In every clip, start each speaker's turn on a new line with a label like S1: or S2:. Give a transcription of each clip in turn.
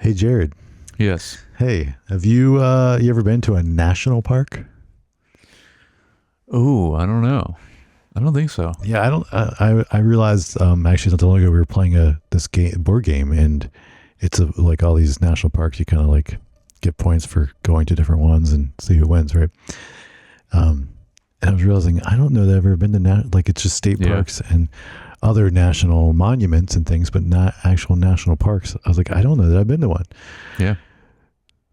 S1: Hey, Jared.
S2: Yes.
S1: Hey, have you ever been to a national park?
S2: Oh, I don't know. I don't think so.
S1: Yeah, I don't. I realized actually not too long ago we were playing this board game, and it's like all these national parks. You kind of like get points for going to different ones and see who wins, right? And I was realizing I don't know that I've ever been to like it's just state parks and other national monuments and things, but not actual national parks. I was like, I don't know that I've been to one.
S2: Yeah.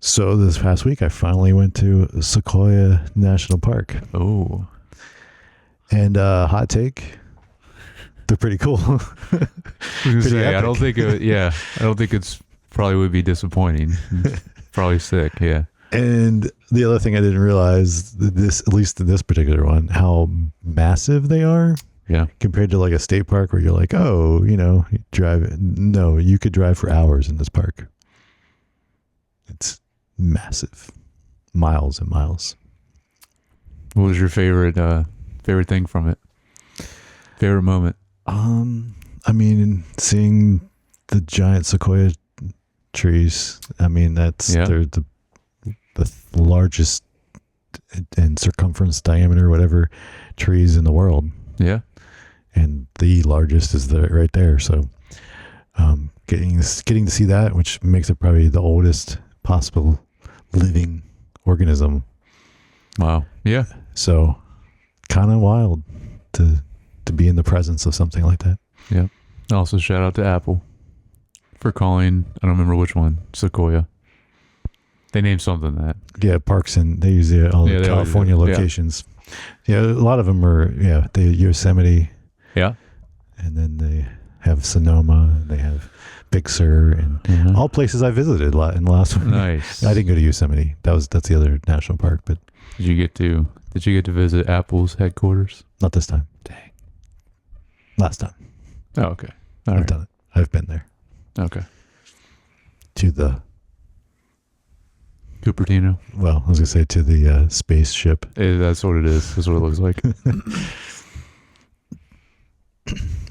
S1: So this past week, I finally went to Sequoia National Park.
S2: Oh.
S1: And hot take, they're pretty cool.
S2: I don't think it's probably would be disappointing. Probably sick, yeah.
S1: And the other thing I didn't realize, at least in this particular one, how massive they are.
S2: Yeah.
S1: Compared to like a state park where you're like, oh, you drive. No, you could drive for hours in this park. It's massive. Miles and miles.
S2: What was your favorite thing from it? Favorite moment?
S1: I mean, seeing the giant sequoia trees. I mean, they're the largest in circumference, diameter, whatever, trees in the world.
S2: Yeah.
S1: And the largest is right there. So getting to see that, which makes it probably the oldest possible living organism.
S2: Wow. Yeah.
S1: So kind of wild to be in the presence of something like that.
S2: Yeah. Also, shout out to Apple for calling, I don't remember which one, Sequoia. They named something that.
S1: Yeah, parks, and they use all the California locations. Yeah, a lot of them are, they Yosemite.
S2: Yeah.
S1: And then they have Sonoma, and they have Big Sur, and all places I visited in the last one.
S2: Nice.
S1: I didn't go to Yosemite. That's the other national park, but
S2: Did you get to visit Apple's headquarters?
S1: not this time.
S2: Dang.
S1: Last time.
S2: Oh, okay.
S1: I've done it. I've been there.
S2: Okay.
S1: To the,
S2: Cupertino.
S1: well, I was going to say to the spaceship.
S2: That's what it is. That's what it looks like.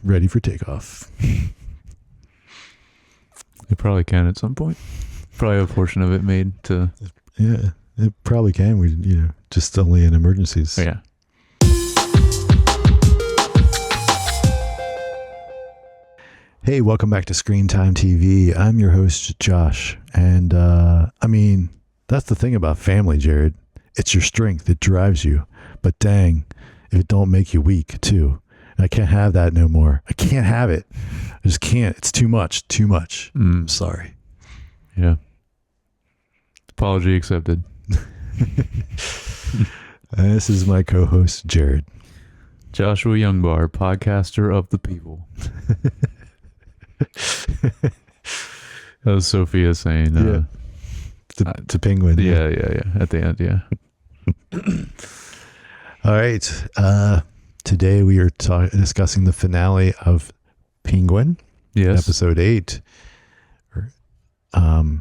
S1: Ready for takeoff.
S2: It probably can at some point. Probably a portion of it made to.
S1: Yeah, it probably can. We, just only in emergencies.
S2: Yeah.
S1: Hey, welcome back to Screen Time TV. I'm your host, Josh. And, I mean, that's the thing about family, Jared. It's your strength. It drives you. But dang, if it don't make you weak, too. And I can't have that no more. I can't have it. I just can't. It's too much. Too much. I'm sorry.
S2: Yeah. Apology accepted.
S1: And this is my co-host, Jared.
S2: Joshua Youngbar, podcaster of the people. That was Sophia saying,
S1: to Penguin.
S2: Yeah. At the end, yeah.
S1: All right. Today we are discussing the finale of Penguin.
S2: Yes.
S1: Episode 8. We'll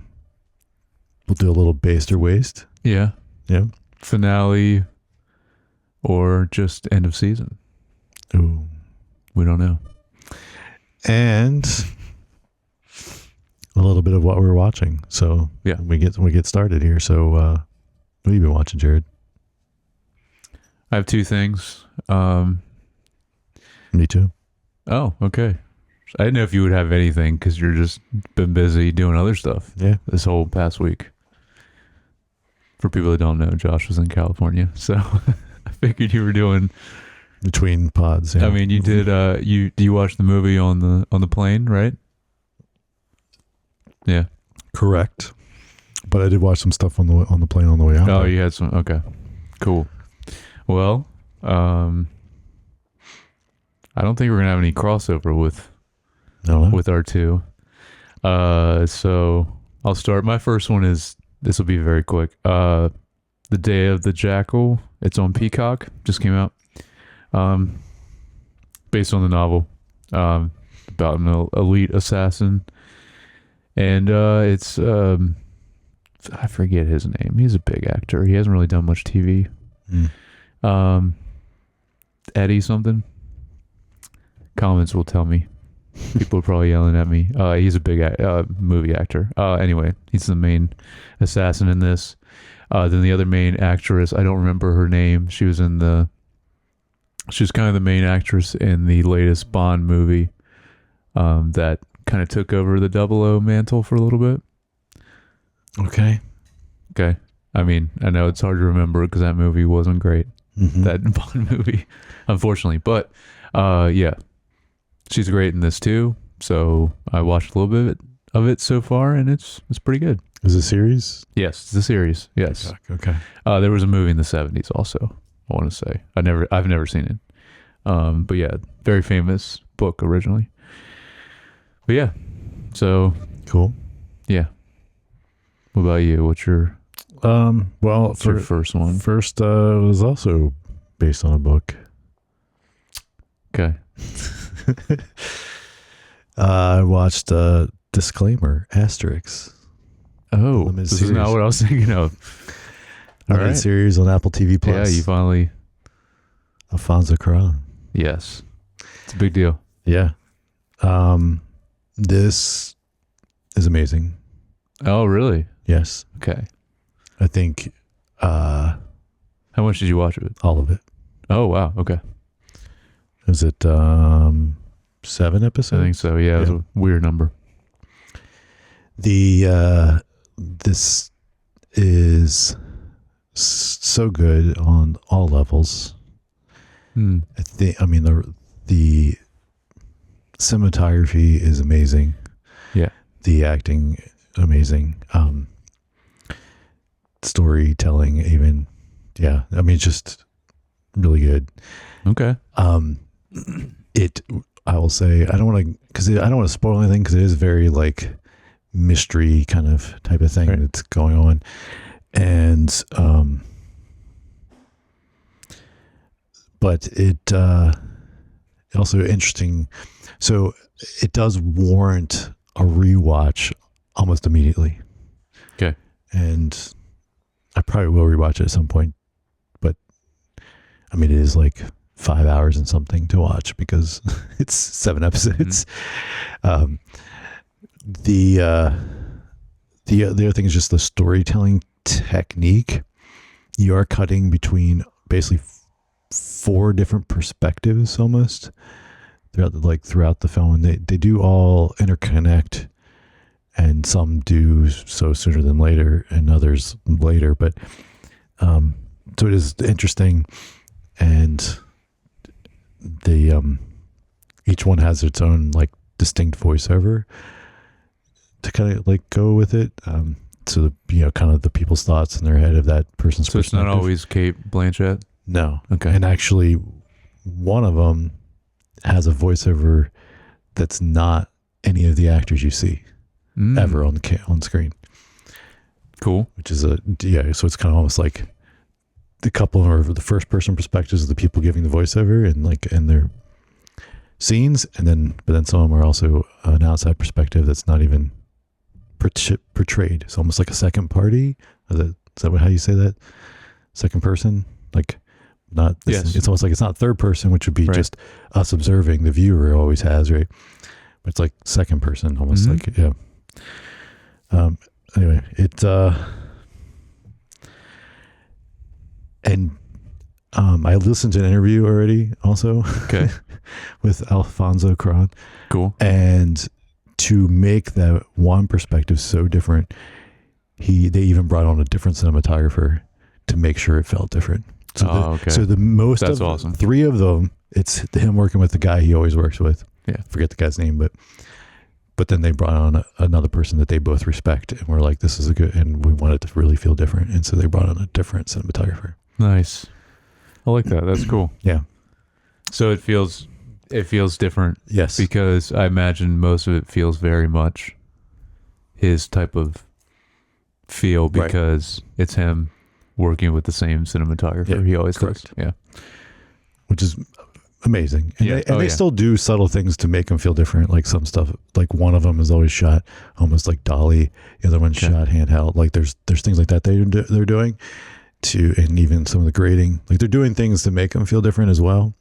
S1: do a little based or waste.
S2: Yeah.
S1: Yeah.
S2: Finale or just end of season.
S1: Ooh.
S2: We don't know.
S1: And a little bit of what we're watching. So
S2: yeah,
S1: we get started here. So what have you been watching, Jared?
S2: I have two things.
S1: Me too.
S2: Oh, okay. I didn't know if you would have anything because you're just been busy doing other stuff.
S1: Yeah.
S2: This whole past week. For people that don't know, Josh was in California, so I figured you were doing
S1: between pods. Yeah.
S2: I mean, you did. You watched the movie on the plane, right? Yeah.
S1: Correct. But I did watch some stuff on the plane on the way out.
S2: Oh, you had some. Okay. Cool. Well, I don't think we're gonna have any crossover with our two. So I'll start. My first one is, this will be very quick. The Day of the Jackal. It's on Peacock. Just came out. Based on the novel. About an elite assassin. And it's I forget his name. He's a big actor. He hasn't really done much TV. Eddie something. Comments will tell me. People are probably yelling at me. He's a big movie actor. Anyway, he's the main assassin in this. Then the other main actress, I don't remember her name. She was kind of the main actress in the latest Bond movie that kind of took over the 00 mantle for a little bit.
S1: Okay.
S2: I mean, I know it's hard to remember because that movie wasn't great.
S1: Mm-hmm.
S2: That Bond movie, unfortunately. But yeah, she's great in this too. So I watched a little bit of it so far, and it's pretty good.
S1: Is it a series?
S2: Yes, it's a series. Yes.
S1: Okay.
S2: There was a movie in the 70s also. I want to say I've never seen it. But yeah, very famous book originally. But yeah, so
S1: Cool.
S2: yeah. What about you? What's your first one?
S1: First was also based on a book.
S2: Okay.
S1: I watched Disclaimer Asterix.
S2: Oh,
S1: Limited
S2: this is
S1: series.
S2: not what I was thinking of. All
S1: Limited
S2: right.
S1: series on Apple TV Plus.
S2: Yeah, you finally.
S1: Alfonso Cuarón.
S2: Yes, it's a big deal.
S1: Yeah. This is amazing.
S2: Oh, really?
S1: Yes.
S2: Okay.
S1: I think
S2: How much did you watch of it?
S1: all of it.
S2: Oh, wow. Okay.
S1: Is it 7 episodes?
S2: I think so. Yeah, it was
S1: Yeah.
S2: a weird number.
S1: This is so good on all levels.
S2: Hmm.
S1: The cinematography is amazing.
S2: Yeah.
S1: The acting amazing. Storytelling even. Yeah. I mean, it's just really good.
S2: Okay.
S1: I will say, I don't want to spoil anything because it is very like mystery kind of type of thing
S2: Right.
S1: that's going on. And, but it also interesting. So it does warrant a rewatch almost immediately.
S2: Okay.
S1: And I probably will rewatch it at some point, but I mean, it is like 5 hours and something to watch because it's 7 episodes.
S2: Mm-hmm.
S1: The other thing is just the storytelling technique. You are cutting between basically 4 different perspectives almost throughout the film, and they do all interconnect, and some do so sooner than later and others later, but so it is interesting. And the each one has its own like distinct voiceover to kind of like go with it. So kind of the people's thoughts in their head of that person's
S2: So it's not
S1: perspective.
S2: always Kate Blanchett?
S1: No.
S2: Okay.
S1: And actually, one of them has a voiceover that's not any of the actors you see ever on screen.
S2: Cool.
S1: Which is so it's kind of almost like the couple are the first person perspectives of the people giving the voiceover and like in their scenes, but then some of them are also an outside perspective that's not even portrayed. It's almost like a second party. Is that how you say that? Second person, like not.
S2: Yes.
S1: It's almost like it's not third person, which would be
S2: Right.
S1: just us observing. The viewer always has, right? But it's like second person, almost
S2: Mhm.
S1: like Anyway, it and I listened to an interview already, also.
S2: Okay.
S1: with Alfonso Cuarón.
S2: Cool.
S1: And to make that one perspective so different, they even brought on a different cinematographer to make sure it felt different. So
S2: okay.
S1: So the most
S2: That's
S1: of
S2: awesome.
S1: 3 of them, it's him working with the guy he always works with.
S2: Yeah.
S1: Forget the guy's name, but then they brought on another person that they both respect, and we're like, this is and we want it to really feel different, and so they brought on a different cinematographer.
S2: Nice. I like that. That's cool.
S1: Yeah.
S2: So it feels different
S1: Yes.
S2: because I imagine most of it feels very much his type of feel
S1: Right.
S2: because it's him working with the same cinematographer
S1: Yeah,
S2: he always
S1: correct.
S2: does. Yeah.
S1: Which is amazing. And
S2: Yeah.
S1: they still do subtle things to make them feel different. Like some stuff, like one of them is always shot almost like dolly. The other one's
S2: Okay.
S1: shot handheld. Like there's things like that they're doing and even some of the grading, like they're doing things to make them feel different as well.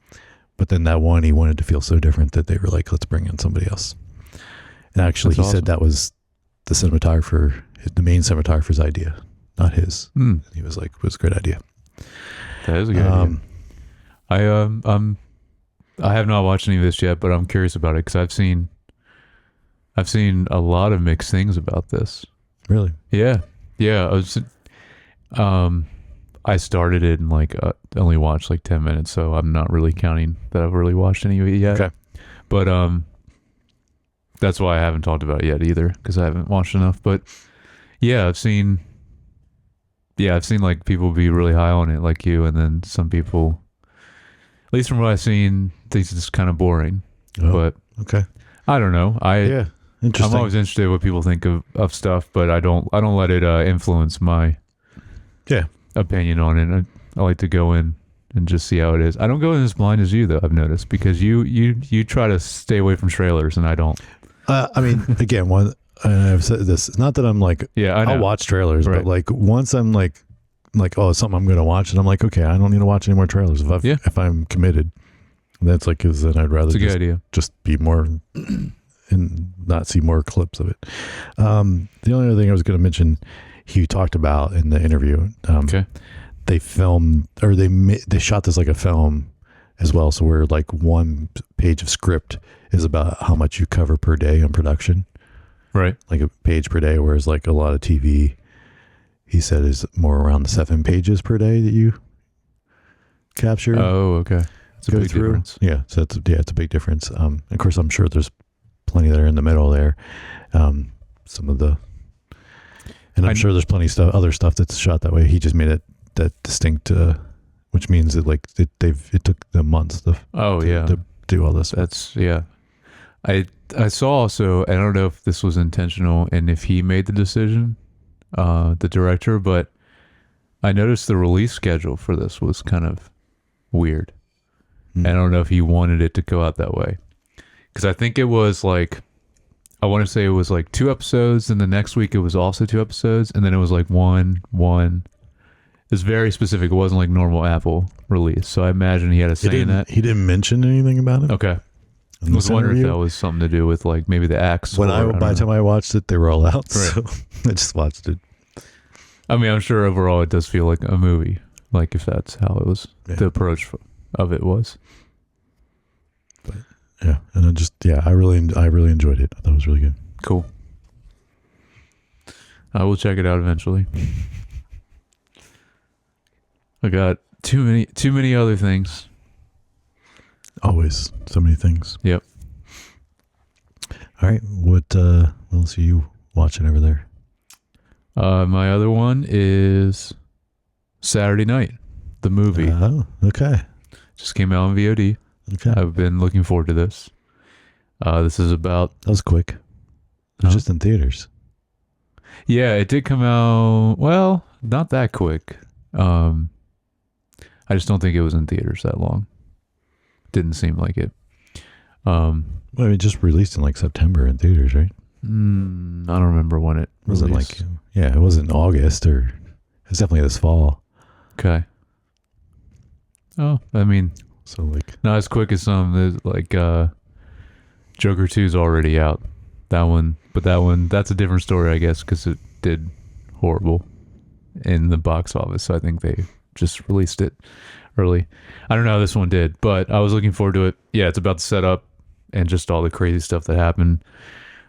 S1: But then that one, he wanted to feel so different that they were like, let's bring in somebody else. And actually,
S2: That's
S1: he said that was the cinematographer, the main cinematographer's idea, not his.
S2: Mm,
S1: He was like, it was a great idea.
S2: that is a good idea. I have not watched any of this yet, but I'm curious about it because I've seen a lot of mixed things about this.
S1: Really?
S2: Yeah. I started it and like only watched like 10 minutes, so I'm not really counting that I've really watched any of it yet.
S1: Okay.
S2: But that's why I haven't talked about it yet either, because I haven't watched enough. But yeah, I've seen like people be really high on it, like you, and then some people, at least from what I've seen, think it's kind of boring.
S1: Oh,
S2: But
S1: okay.
S2: I don't know.
S1: Yeah. Interesting.
S2: I'm always interested in what people think of stuff, but I don't let it influence my opinion on it. I like to go in and just see how it is. I don't go in as blind as you, though. I've noticed, because you try to stay away from trailers, and I don't.
S1: I mean, again, and I've said this. It's not that I'm like,
S2: Yeah, I know.
S1: I'll watch trailers,
S2: Right.
S1: but like once I'm like, oh, it's something I'm going to watch, and I'm like, okay, I don't need to watch any more trailers if I'm committed. That's like, because then I'd rather
S2: It's a good idea.
S1: just be more and not see more clips of it. The only other thing I was going to mention, he talked about in the interview.
S2: Okay.
S1: They filmed, or they shot this like a film as well. So where like one page of script is about how much you cover per day on production,
S2: Right.
S1: like a page per day. Whereas like a lot of TV, he said, is more around the 7 pages per day that you capture.
S2: Oh, okay. It's a
S1: go
S2: big
S1: through.
S2: difference.
S1: Yeah. So it's a big difference. Of course, I'm sure there's plenty that are in the middle there. Some of the, and I'm sure there's plenty of other stuff that's shot that way. He just made it that distinct, which means that like it took them months to do all this.
S2: That's yeah. I saw also, I don't know if this was intentional and if he made the decision, the director, but I noticed the release schedule for this was kind of weird.
S1: Mm.
S2: I don't know if he wanted it to go out that way, because I think it was like, I want to say it was like 2 episodes, and the next week it was also 2 episodes, and then it was like one. It's very specific. It wasn't like normal Apple release, so I imagine he had a say in that.
S1: He didn't mention anything about it.
S2: Okay.
S1: in
S2: I was
S1: this
S2: wondering if
S1: interview.
S2: that was something to do with like maybe the acts.
S1: By
S2: I
S1: the
S2: don't
S1: time
S2: know.
S1: I watched it, they were all out.
S2: Right.
S1: So I just watched it.
S2: I mean, I'm sure overall it does feel like a movie, like if that's how it was,
S1: Yeah.
S2: the approach of it was.
S1: Yeah, and I really enjoyed it. I thought it was really good.
S2: Cool. I will check it out eventually. I got too many other things.
S1: Always so many things.
S2: Yep.
S1: All right, what else are you watching over there?
S2: My other one is Saturday Night, the movie.
S1: Oh, okay.
S2: Just came out on VOD.
S1: Okay.
S2: I've been looking forward to this. This is about...
S1: That was quick. It was just in theaters.
S2: Yeah, it did come out... Well, not that quick. I just don't think it was in theaters that long. Didn't seem like it.
S1: Well, it just released in like September in theaters, right?
S2: I don't remember when it
S1: Wasn't
S2: released.
S1: it wasn't August, or it was definitely this fall.
S2: Okay. Oh, I mean,
S1: So like,
S2: not as quick as some. There's like Joker 2 is already out. That's a different story, I guess, because it did horrible in the box office. So I think they just released it early. I don't know how this one did, but I was looking forward to it. Yeah, it's about the setup and just all the crazy stuff that happened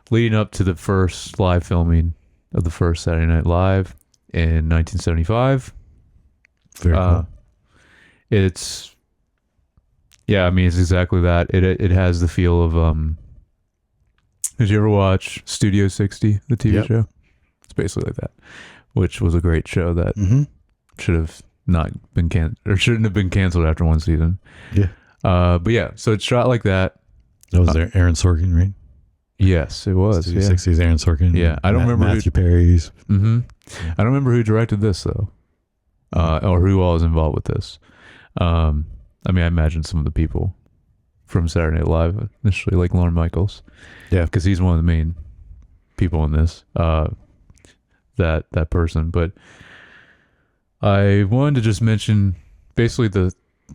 S2: leading up to the first live filming of the first Saturday Night Live in 1975.
S1: very cool.
S2: It's it's exactly that. It has the feel of did you ever watch Studio 60, the TV
S1: Yep.
S2: show? It's basically like that, which was a great show that
S1: Mm-hmm.
S2: should have not been shouldn't have been canceled after one season.
S1: Yeah.
S2: But yeah, so it's shot like that.
S1: That was there, Aaron Sorkin, right?
S2: Yes, it was.
S1: Studio
S2: Yeah.
S1: 60s, Aaron Sorkin.
S2: Yeah, I don't remember who-
S1: Matthew Perry's.
S2: Mm-hmm. I don't remember who directed this though, or who all was involved with this. I mean, I imagine some of the people from Saturday Night Live initially, like Lorne Michaels.
S1: Yeah.
S2: because he's one of the main people in this. That person, but I wanted to just mention basically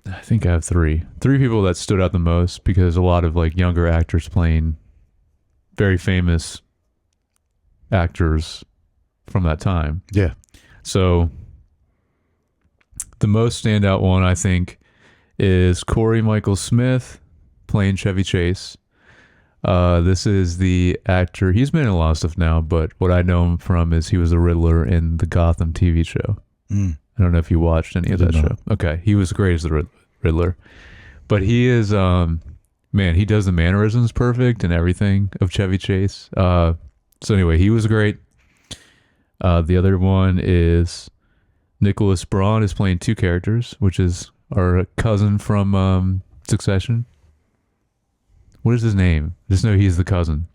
S2: I think I have three people that stood out the most because a lot of like younger actors playing very famous actors from that time.
S1: Yeah.
S2: So the most standout one I think is Corey Michael Smith playing Chevy Chase. This is the actor. He's been in a lot of stuff now, but what I know him from is he was the Riddler in the Gotham TV show. I don't know if you watched any of that show. Okay, he was great as the Riddler, but he is man, he does the mannerisms perfect and everything of Chevy Chase. So anyway, he was great. The other one is Nicholas Braun is playing two characters, which is our cousin from Succession. What is his name? Just know he's the cousin.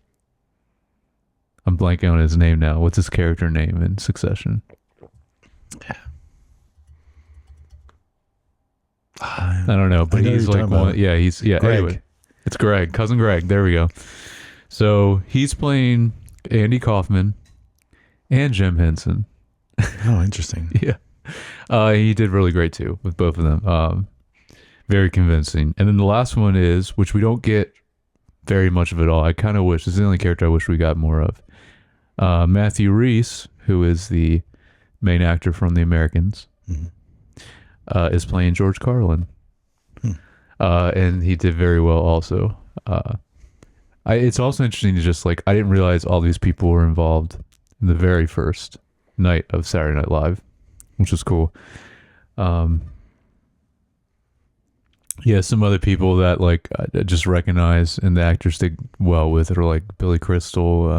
S2: I'm blanking on his name now. What's his character name in Succession? I don't know, but he's like one. Yeah, he's Greg. Anyway, it's Greg, cousin Greg. There we go. So he's playing Andy Kaufman and Jim Henson.
S1: Oh, interesting.
S2: Yeah, he did really great too with both of them. Very convincing. And then the last one is, which we don't get very much of it all. I kind of wish this is the only character I wish we got more of. Matthew Rhys, who is the main actor from The Americans. Is playing George Carlin. And he did very well also. It's also interesting to just like, I didn't realize all these people were involved in the very first night of Saturday Night Live, which was cool. Yeah, some other people that like I just recognize and the actors did well with it are like Billy Crystal.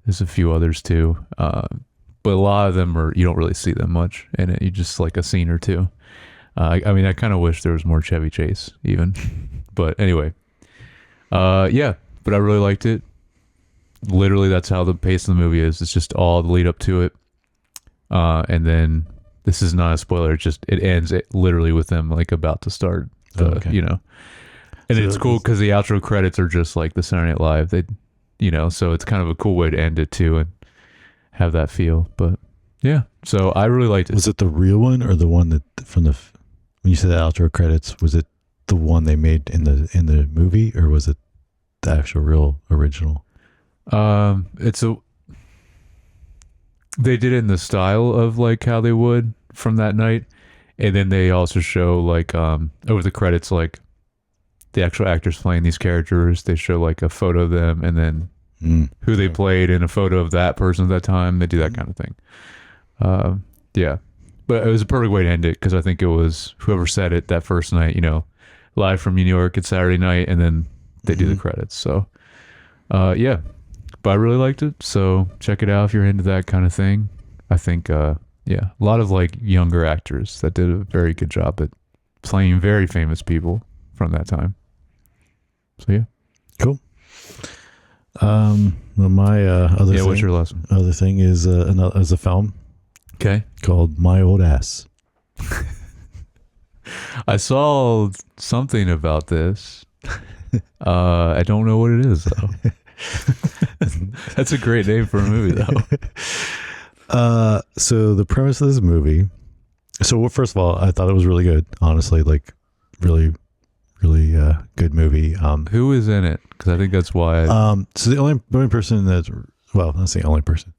S2: There's a few others too. But a lot of them are, you don't really see them much in it. You just like a scene or two. I mean, I kind of wish there was more Chevy Chase even. But anyway, yeah, but I really liked it. Literally, that's how the pace of the movie is. It's just all the lead up to it. And then this is not a spoiler. It ends literally with them like about to start you know, and so it's cool because the outro credits are just like the Saturday Night Live. So it's kind of a cool way to end it too. And have that feel. But yeah, so I really liked it.
S1: Was it the real one or the one that from the when you said the outro credits, was it the one they made in the movie, or was it the actual real original?
S2: They did it in the style of like how they would from that night, and then they also show like over the credits like the actual actors playing these characters. They show like a photo of them and then who they played in a photo of that person at that time. They do that kind of thing. Yeah, but it was a perfect way to end it because I think it was whoever said it that first night, you know, live from New York. It's Saturday night, and then they do the credits. So yeah, but I really liked it. So check it out if you're into that kind of thing. I think yeah, a lot of like younger actors that did a very good job at playing very famous people from that time. So yeah,
S1: cool. Well, my other thing,
S2: what's your last one?
S1: Other thing is a film,
S2: okay,
S1: called My Old Ass.
S2: I saw something about this. I don't know what it is though. That's a great name for a movie though.
S1: So the premise of this movie. So first of all, I thought it was really good. Honestly, like really good movie.
S2: Who is in it? Because I think that's why.
S1: So the only person that's, well, not the only person.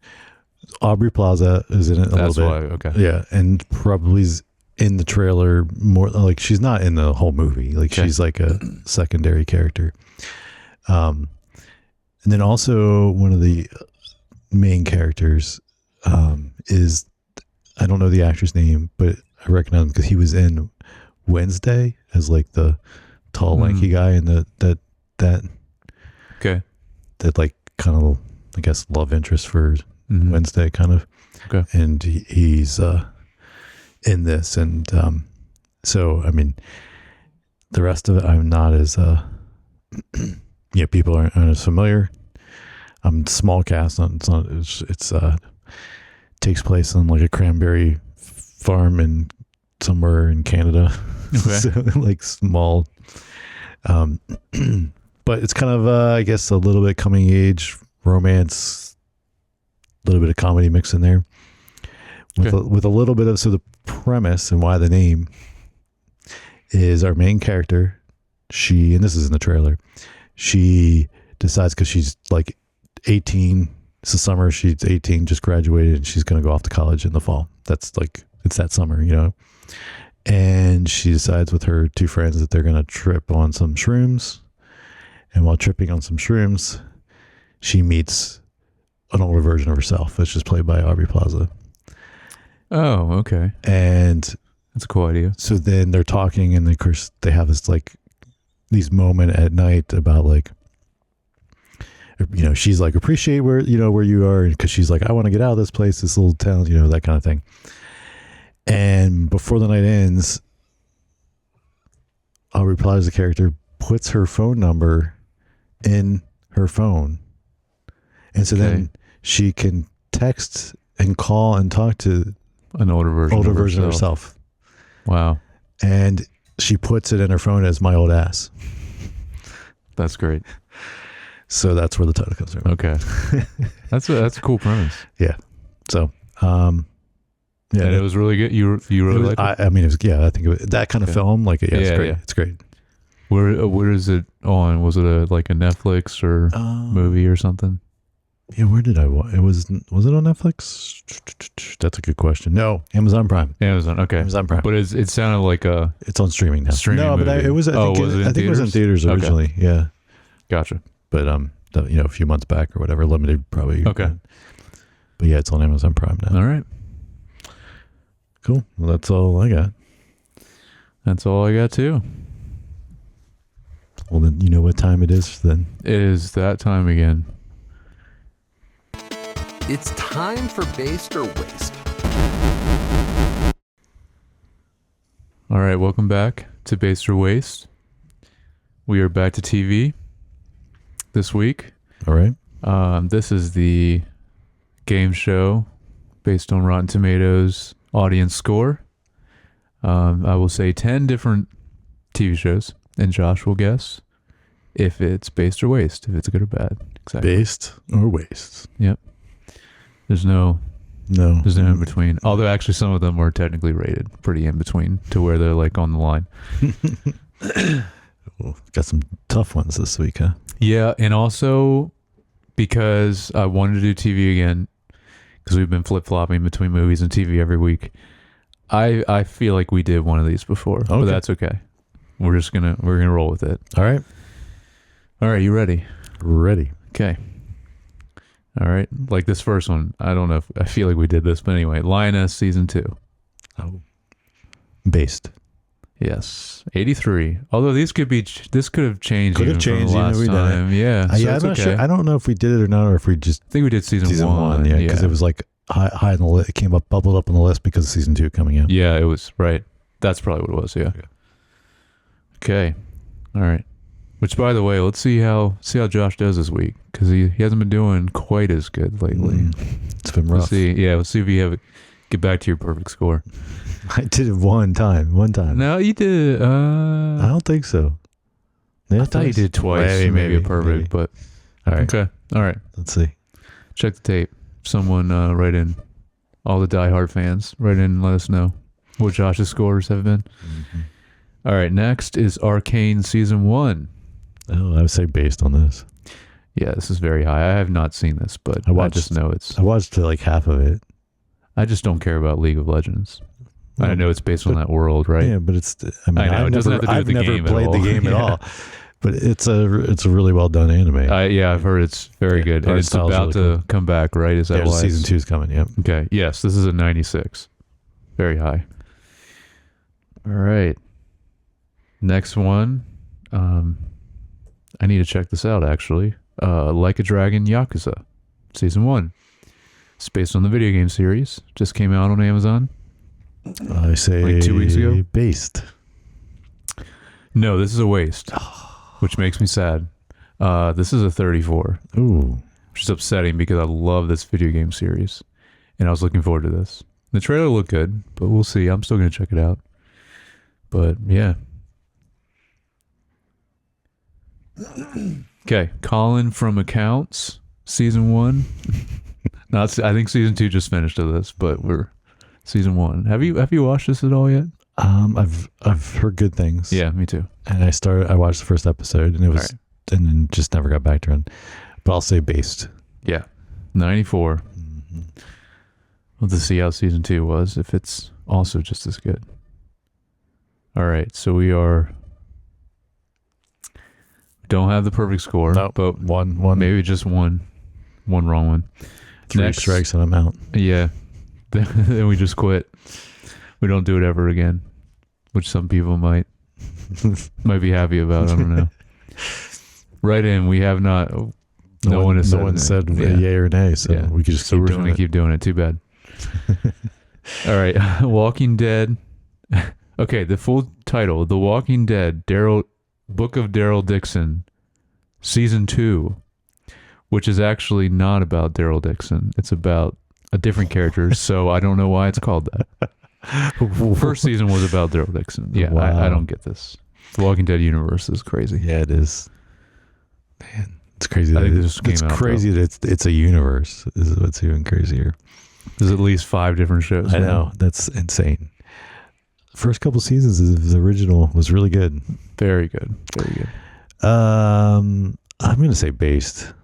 S1: Aubrey Plaza is in it a little bit.
S2: That's why. Okay.
S1: Yeah, and probably is in the trailer more. Like she's not in the whole movie. Like she's like a secondary character. And then also one of the main characters is, I don't know the actor's name, but I recognize him because he was in Wednesday as like the tall, lanky guy, and that like kind of, I guess, love interest for Wednesday kind of.
S2: Okay.
S1: And he's in this, and so I mean, the rest of it I'm not as people aren't as familiar. Small cast. It's takes place on like a cranberry farm in somewhere in Canada. Okay. So, like small, but it's kind of I guess a little bit coming age romance, a little bit of comedy mixed in there with a little bit of, so the premise and why the name is our main character. She, and this is in the trailer, she decides because she's like 18. It's the summer. She's 18, just graduated, and she's going to go off to college in the fall. That's like, it's that summer, you know. And she decides with her two friends that they're going to trip on some shrooms. And while tripping on some shrooms, she meets an older version of herself, that's just played by Aubrey Plaza.
S2: Oh, okay.
S1: And
S2: that's a cool idea.
S1: So then they're talking, and of course they have this like these moment at night about like, you know, she's like, appreciate where, you know, where you are, because she's like, I want to get out of this place, this little town, you know, that kind of thing. And before the night ends, Aubrey Plaza's character puts her phone number in her phone, and so then she can text and call and talk to
S2: an older version
S1: of herself.
S2: Wow.
S1: And she puts it in her phone as my old ass.
S2: That's great.
S1: So that's where the title comes from.
S2: Okay. That's a cool premise.
S1: Yeah. So,
S2: yeah, and it was really good. You really liked it?
S1: I mean, it was, yeah, I think it was, that kind of film, like, yeah, it's great. Yeah. It's great.
S2: Where is it on? Was it like a Netflix or movie or something?
S1: Yeah, where did I watch? Was it on Netflix? That's a good question. No, Amazon Prime.
S2: Amazon, okay.
S1: Amazon Prime.
S2: But it sounded like
S1: it's on streaming now.
S2: No,
S1: but it was. I think it was in theaters originally. Okay. Yeah.
S2: Gotcha.
S1: But you know, a few months back or whatever, limited probably.
S2: Okay.
S1: But yeah, it's on Amazon Prime now.
S2: All right.
S1: Cool. Well, that's all I got.
S2: That's all I got too.
S1: Well, then you know what time it is then.
S2: It is that time again.
S3: It's time for Based or Waste.
S2: All right, welcome back to Based or Waste. We are back to TV this week.
S1: All right.
S2: This is the game show based on Rotten Tomatoes audience score. I will say 10 different TV shows, and Josh will guess if it's based or waste, if it's good or bad. Exactly.
S1: Based or waste.
S2: Yep. There's no in between. Although actually some of them were technically rated pretty in between to where they're like on the line.
S1: Well, got some tough ones this week, huh?
S2: Yeah, and also because I wanted to do TV again, because we've been flip-flopping between movies and TV every week. I feel like we did one of these before, but that's okay. We're gonna roll with it.
S1: All right.
S2: You ready?
S1: Ready.
S2: Okay. All right. Like this first one, I don't know if I feel like we did this, but anyway, Lioness season 2.
S1: Oh. Based.
S2: Yes. 83. Although this could have changed.
S1: Could have changed
S2: from the last time. Yeah.
S1: So I'm not sure. I don't know if we did it or not, or if we just.
S2: I think we did season 1.
S1: Yeah, because it was like high on the list. It came up, bubbled up on the list because of season 2 coming out.
S2: Yeah, it was right. That's probably what it was. Yeah. Okay. All right. Which, by the way, let's see how Josh does this week, because he hasn't been doing quite as good lately.
S1: It's been rough.
S2: We'll see if you get back to your perfect score.
S1: I did it one time.
S2: No, you did.
S1: I don't think so.
S2: I thought you did twice. Maybe a perfect, but
S1: all right.
S2: Okay. All right.
S1: Let's see.
S2: Check the tape. Someone write in. All the diehard fans, write in and let us know what Josh's scores have been. Mm-hmm. All right. Next is Arcane season 1.
S1: Oh, I would say based on this.
S2: Yeah, this is very high. I have not seen this, but I just know
S1: I watched like half of it.
S2: I just don't care about League of Legends. I know it's based on that world, right?
S1: Yeah, but it's. I
S2: know it doesn't have to do with the game.
S1: I've never played the game at all. But it's a really well done anime.
S2: I've heard it's very good, and it's about to come back, right? Is that why?
S1: Season 2 is coming? Yep.
S2: Okay. Yes, this is a 96. Very high. All right. Next one. I need to check this out, actually. Like a Dragon Yakuza, season 1. It's based on the video game series. Just came out on Amazon.
S1: I say
S2: like 2 weeks ago.
S1: Based.
S2: No, this is a waste, which makes me sad. This is a 34.
S1: Ooh.
S2: Which is upsetting because I love this video game series. And I was looking forward to this. The trailer looked good, but we'll see. I'm still going to check it out. But, yeah. Okay, Colin from Accounts, season 1. I think season 2 just finished of this, but we're season 1. Have you watched this at all yet?
S1: I've heard good things.
S2: Yeah, me too.
S1: And I watched the first episode, and it was, and then just never got back to it. But I'll say based.
S2: Yeah, 94.
S1: Mm-hmm.
S2: We'll have to see how season 2 was, if it's also just as good. All right, so we don't have the perfect score.
S1: Nope.
S2: But
S1: one,
S2: maybe just one wrong one.
S1: 3 strikes and I'm out.
S2: Yeah. Then we just quit. We don't do it ever again, which some people might be happy about. I don't know. Right in, we have not. No one
S1: said yay or nay, so we could just
S2: we're just gonna keep doing it. Too bad. All right, Walking Dead. Okay, the full title: The Walking Dead, Book of Daryl Dixon, Season 2, which is actually not about Daryl Dixon. It's about a different character, so I don't know why it's called that. First season was about Daryl Dixon. Yeah, wow. I don't get this. The Walking Dead universe is crazy.
S1: Yeah, it is. Man, it's crazy.
S2: It's
S1: crazy that it's a universe. Is what's even crazier.
S2: There's at least 5 different shows.
S1: I know. That's insane. First couple seasons of the original was really good.
S2: Very good. Very good.
S1: I'm gonna say based.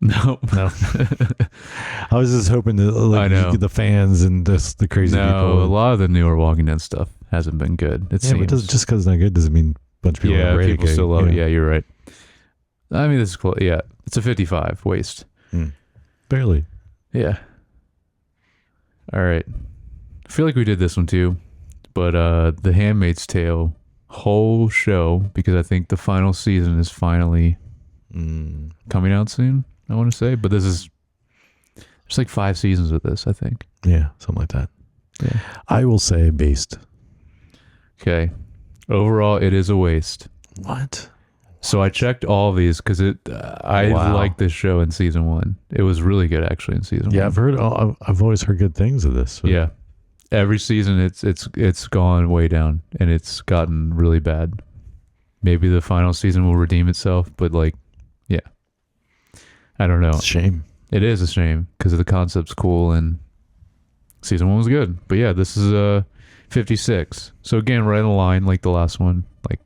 S2: No.
S1: I was just hoping to
S2: I know.
S1: the fans and the crazy people.
S2: A lot of the newer Walking Dead stuff hasn't been good. It seems.
S1: But just because it's not good doesn't mean a bunch of people are ready
S2: people
S1: to go.
S2: Still love it. Yeah, you're right. I mean, this is close. Yeah, it's a 55 waste.
S1: Barely.
S2: Yeah. All right. I feel like we did this one too, but The Handmaid's Tale whole show, because I think the final season is finally coming out soon, I want to say, but there's like 5 seasons of this, I think.
S1: Yeah, something like that.
S2: Yeah.
S1: I will say based.
S2: Okay. Overall, it is a waste.
S1: What?
S2: So I checked all of these because I liked this show in season 1. It was really good actually in season 1.
S1: Yeah, I've always heard good things of this.
S2: So. Yeah. Every season it's gone way down and it's gotten really bad. Maybe the final season will redeem itself, but yeah. I don't know.
S1: It's a shame.
S2: It is a shame because the concept's cool and season 1 was good. But yeah, this is 56. So again, right in the line like the last one, like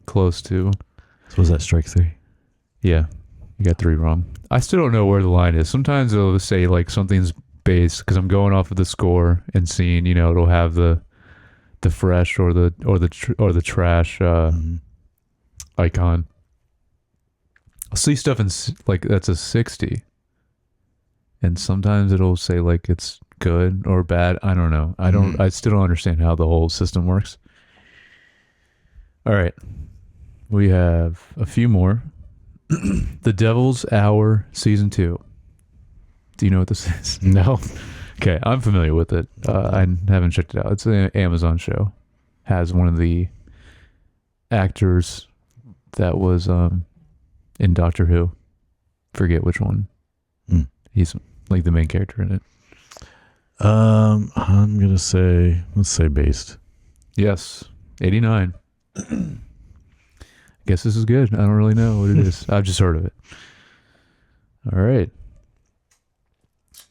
S2: close to.
S1: So was that strike 3?
S2: Yeah, you got 3 wrong. I still don't know where the line is. Sometimes it'll say like something's base because I'm going off of the score and seeing, it'll have the fresh or the trash icon. I'll see stuff in like that's a 60, and sometimes it'll say like it's good or bad. I don't know. I still don't understand how the whole system works. All right. We have a few more. The Devil's Hour Season 2. Do you know what this is?
S1: No.
S2: Okay, I'm familiar with it. I haven't checked it out. It's an Amazon show. Has one of the actors that was in Doctor Who. Forget which one. He's like the main character in it.
S1: I'm gonna say, let's say based.
S2: Yes, 89. Guess this is good. I don't really know what it is. I've just heard of it. All right.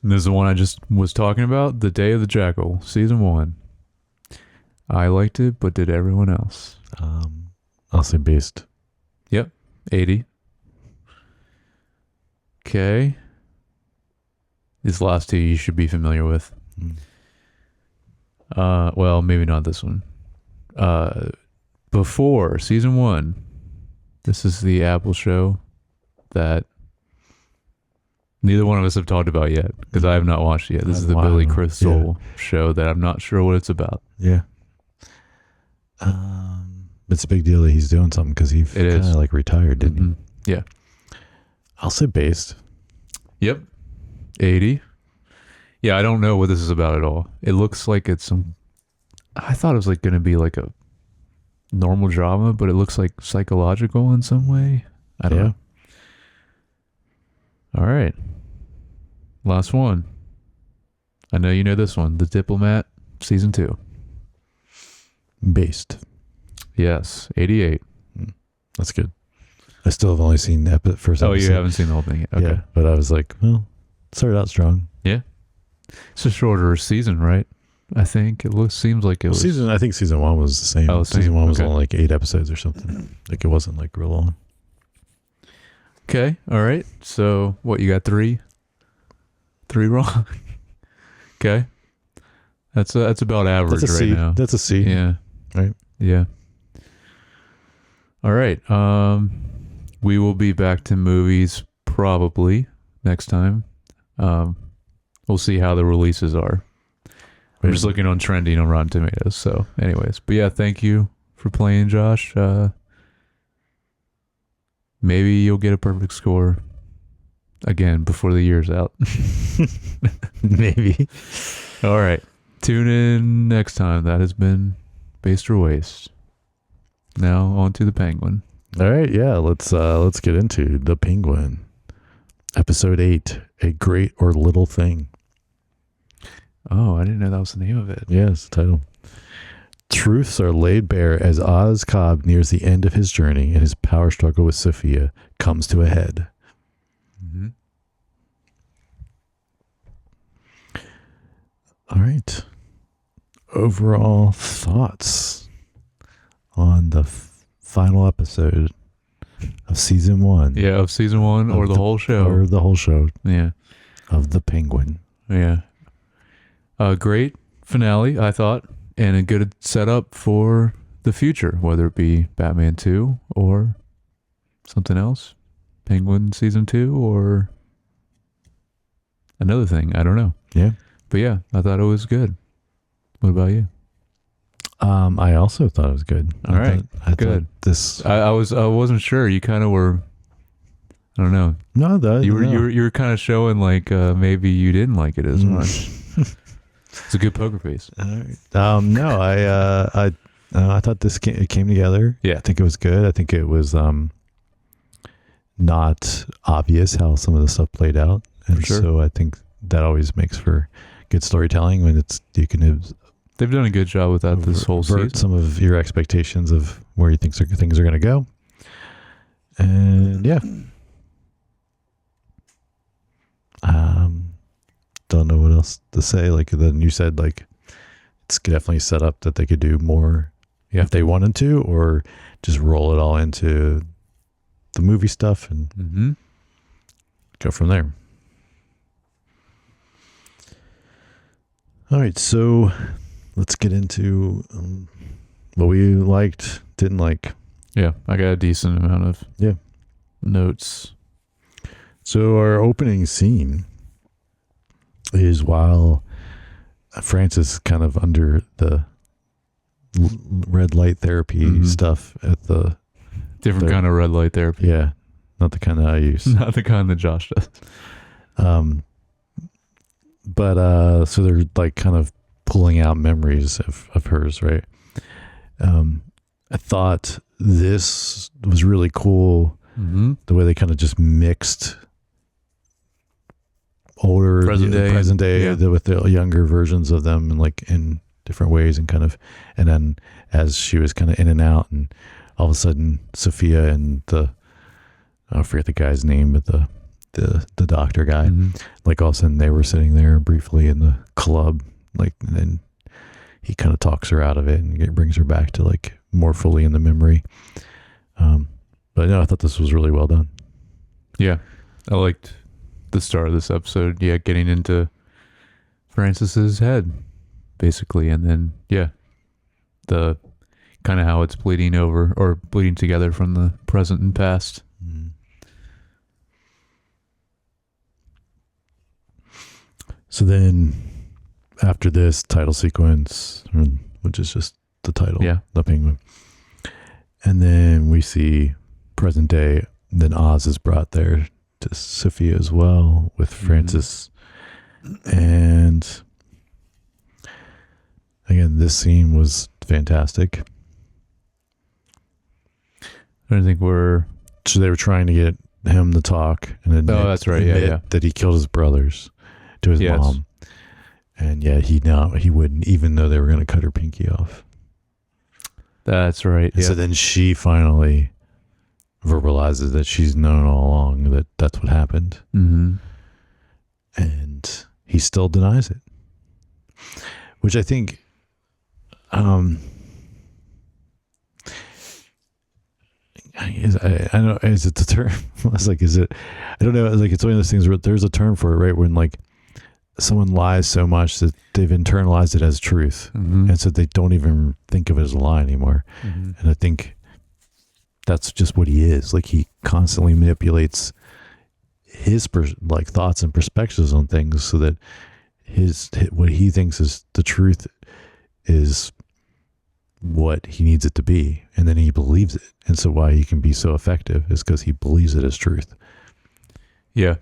S2: And this is the one I just was talking about. The Day of the Jackal, Season 1. I liked it, but did everyone else?
S1: I'll say based.
S2: Yep. 80. Okay. These last 2 you should be familiar with. Well, maybe not this one. Before Season 1, this is the Apple show that neither one of us have talked about yet because I have not watched it yet. This is the Billy Crystal show that I'm not sure what it's about.
S1: Yeah. It's a big deal that he's doing something because he kind of like retired, didn't
S2: he? Yeah.
S1: I'll say based.
S2: Yep. 80. Yeah, I don't know what this is about at all. It looks like it's some. I thought it was like going to be like a normal drama, but it looks like psychological in some way. I don't know. All right. Last one. I know you know this one. The Diplomat, Season 2.
S1: Based.
S2: Yes. 88.
S1: That's good. I still have only seen the first episode.
S2: Oh, you haven't seen the whole thing yet? Okay.
S1: Yeah, but I was like, well, started out strong.
S2: Yeah. It's a shorter season, right? I think seems like it was.
S1: I think season 1 was the same.
S2: Oh,
S1: Season
S2: same.
S1: 1 was
S2: Okay.
S1: only like 8 episodes or something. Like it wasn't like real long.
S2: Okay, all right. So what, you got 3 wrong? Okay, that's about average
S1: That's a
S2: right
S1: C.
S2: now.
S1: That's a C.
S2: Yeah.
S1: Right.
S2: Yeah. All right. We will be back to movies probably next time. We'll see how the releases are. I'm just looking on trending on Rotten Tomatoes. So, anyways, but yeah, thank you for playing, Josh. Maybe you'll get a perfect score again before the year's out.
S1: Maybe.
S2: All right. Tune in next time. That has been Based or Waste. Now on to the Penguin.
S1: All right, yeah, let's get into The Penguin. Episode 8, A Great or Little Thing.
S2: Oh, I didn't know that was the name of it.
S1: Yeah, it's the title. Truths are laid bare as Oz Cobb nears the end of his journey and his power struggle with Sophia comes to a head.
S2: Mm-hmm.
S1: All right. Overall thoughts on the final episode of season 1.
S2: Yeah, of season 1 or the whole show.
S1: Or the whole show
S2: Yeah.
S1: of The Penguin.
S2: Yeah. Great finale, I thought, and a good setup for the future, whether it be Batman 2 or something else. Penguin season 2 or another thing. I don't know.
S1: Yeah.
S2: But yeah, I thought it was good. What about you?
S1: I also thought it was good.
S2: All right.
S1: I
S2: Good.
S1: thought this.
S2: I wasn't sure. You kind of were. I don't know.
S1: No, that
S2: You were kind of showing like maybe you didn't like it as much. It's a good poker face.
S1: All right. No, I thought it came together.
S2: Yeah.
S1: I think it was good. I think it was not obvious how some of the stuff played out, and
S2: For sure.
S1: so I think that always makes for good storytelling when you can
S2: They've done a good job with that this whole
S1: avert
S2: season.
S1: some of your expectations of where you think things are going to go, and yeah. Don't know what else to say. Like then you said, like it's definitely set up that they could do more if they wanted to, or just roll it all into the movie stuff and go from there. All right, so let's get into what we liked, didn't like.
S2: Yeah, I got a decent amount of notes.
S1: So our opening scene is while Francis kind of under the red light therapy stuff at the
S2: Different kind of red light therapy.
S1: Yeah, not the kind that I use.
S2: Not the kind that Josh does.
S1: But so they're like kind of pulling out memories of hers, right? I thought this was really cool. The way they kind of just mixed older present day with the younger versions of them, and like in different ways, and then as she was kind of in and out, and all of a sudden Sophia and I forget the guy's name, but the doctor guy, like all of a sudden they were sitting there briefly in the club, like, and then he kind of talks her out of it and brings her back to like more fully in the memory. But no, I thought this was really well done.
S2: Yeah, I liked the start of this episode. Yeah, getting into Francis's head, basically, and then the kind of how it's bleeding over or bleeding together from the present and past.
S1: So then, after this title sequence, which is just the title, The Penguin, and then we see present day. Then Oz is brought there to Sophia as well with Francis, and again, this scene was fantastic.
S2: I don't think
S1: so they were trying to get him to talk and admit,
S2: that's right,
S1: admit that he killed his brothers to his mom, and he wouldn't, even though they were going to cut her pinky off.
S2: That's right.
S1: And so then she finally verbalizes that she's known all along that that's what happened. And he still denies it, which I think, I don't know, is it the term? I was like, is it? I don't know. Like, it's one of those things where there's a term for it, right? When like someone lies so much that they've internalized it as truth, and so they don't even think of it as a lie anymore. And I think that's just what he is. Like, he constantly manipulates his like thoughts and perspectives on things so that what he thinks is the truth is what he needs it to be, and then he believes it. And so why he can be so effective is because he believes it as truth.
S2: Yeah,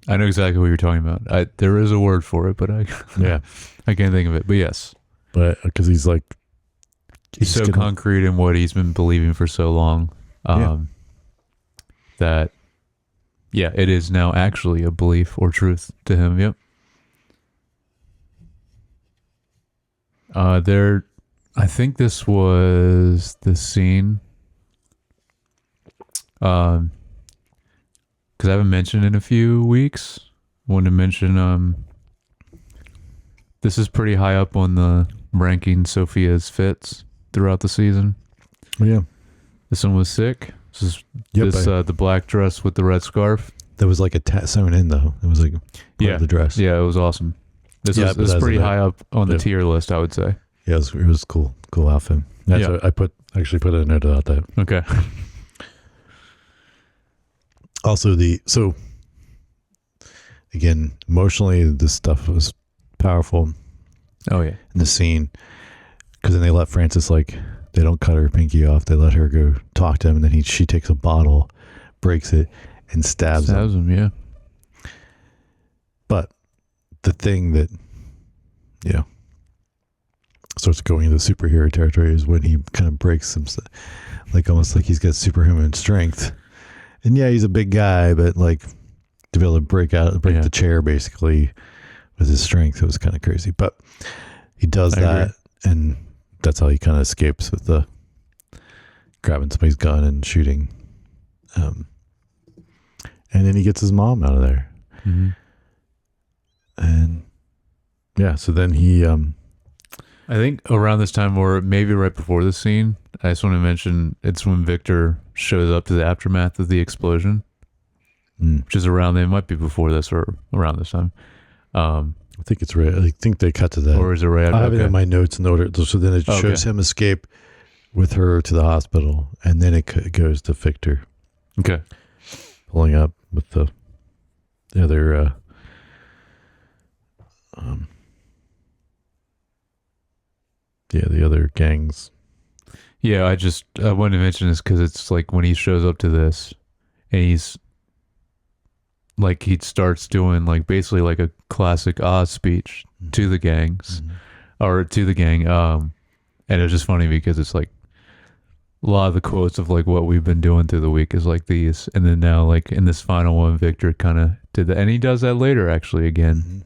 S2: I know exactly what you're talking about. There is a word for it, but I can't think of it. But yes,
S1: but because he's
S2: so concrete in what he's been believing for so long, that it is now actually a belief or truth to him. Yep. I think this was the scene, because I haven't mentioned in a few weeks. I wanted to mention, this is pretty high up on the ranking Sophia's fits throughout the season.
S1: Oh, yeah.
S2: This one was sick. This is the black dress with the red scarf.
S1: That was like sewn in though. It was like part of the dress.
S2: Yeah, it was awesome. This was pretty high up on the tier list, I would say.
S1: Yeah, it was cool. Cool outfit. That's what I actually put a note about that.
S2: Okay.
S1: Also, again, emotionally, this stuff was powerful.
S2: Oh yeah.
S1: In the scene, because then they let Francis, like, they don't cut her pinky off. They let her go talk to him, and then she takes a bottle, breaks it, and stabs him.
S2: Yeah.
S1: But the thing that, starts going into superhero territory is when he kind of breaks some, like almost like he's got superhuman strength. And yeah, he's a big guy, but like to be able to break the chair basically with his strength, it was kind of crazy. But he does that, and that's how he kind of escapes with the grabbing somebody's gun and shooting. And then he gets his mom out of there.
S2: Mm-hmm.
S1: And yeah, so then he
S2: I think around this time, or maybe right before this scene, I just want to mention it's when Victor shows up to the aftermath of the explosion, which is around. It might be before this or around this time.
S1: I think it's right. I think they cut to that.
S2: Or is it right after?
S1: I have it in my notes in order. So then it shows him escape with her to the hospital, and then it goes to Victor.
S2: Okay.
S1: Pulling up with the other. The other gangs.
S2: Yeah, I wanted to mention this because it's like when he shows up to this, and he's like he starts doing like basically like a classic Oz speech to the gangs, or to the gang. And it's just funny because it's like a lot of the quotes of like what we've been doing through the week is like these, and then now like in this final one, Victor kind of did that, and he does that later actually again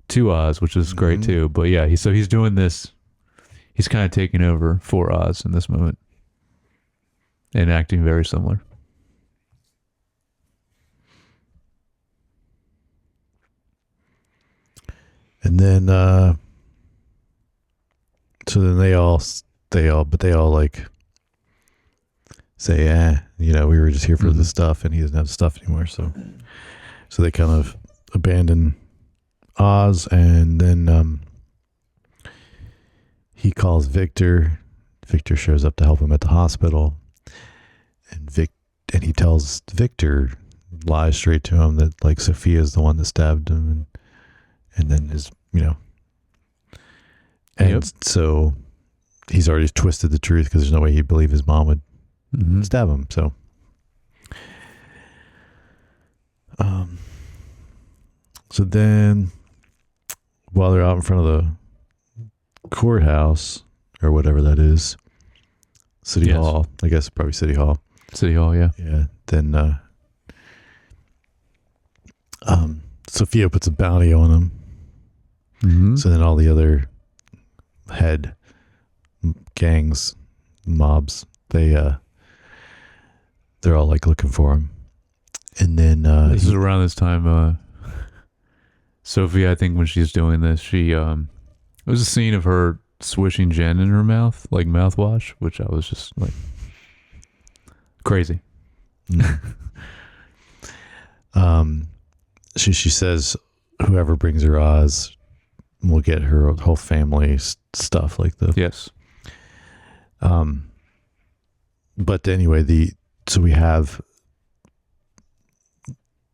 S2: to Oz, which is great too. But yeah, he's doing this. He's kind of taking over for Oz in this moment and acting very similar.
S1: And then, so then they all like say, we were just here for the stuff, and he doesn't have the stuff anymore. So they kind of abandon Oz, and then, he calls Victor. Victor shows up to help him at the hospital, and he tells Victor, lies straight to him that like Sophia is the one that stabbed him, and then so he's already twisted the truth because there's no way he'd believe his mom would stab him. So, so then while they're out in front of the courthouse or whatever that is, City Hall, I guess probably City Hall, yeah. Then Sophia puts a bounty on him. So then all the other head gangs, mobs, they're all like looking for him. And then
S2: this is around this time Sophia, I think when she's doing this, she It was a scene of her swishing gin in her mouth, like mouthwash, which I was just like crazy.
S1: She says whoever brings her Oz will get her whole family stuff, like the
S2: Yes.
S1: But anyway, so we have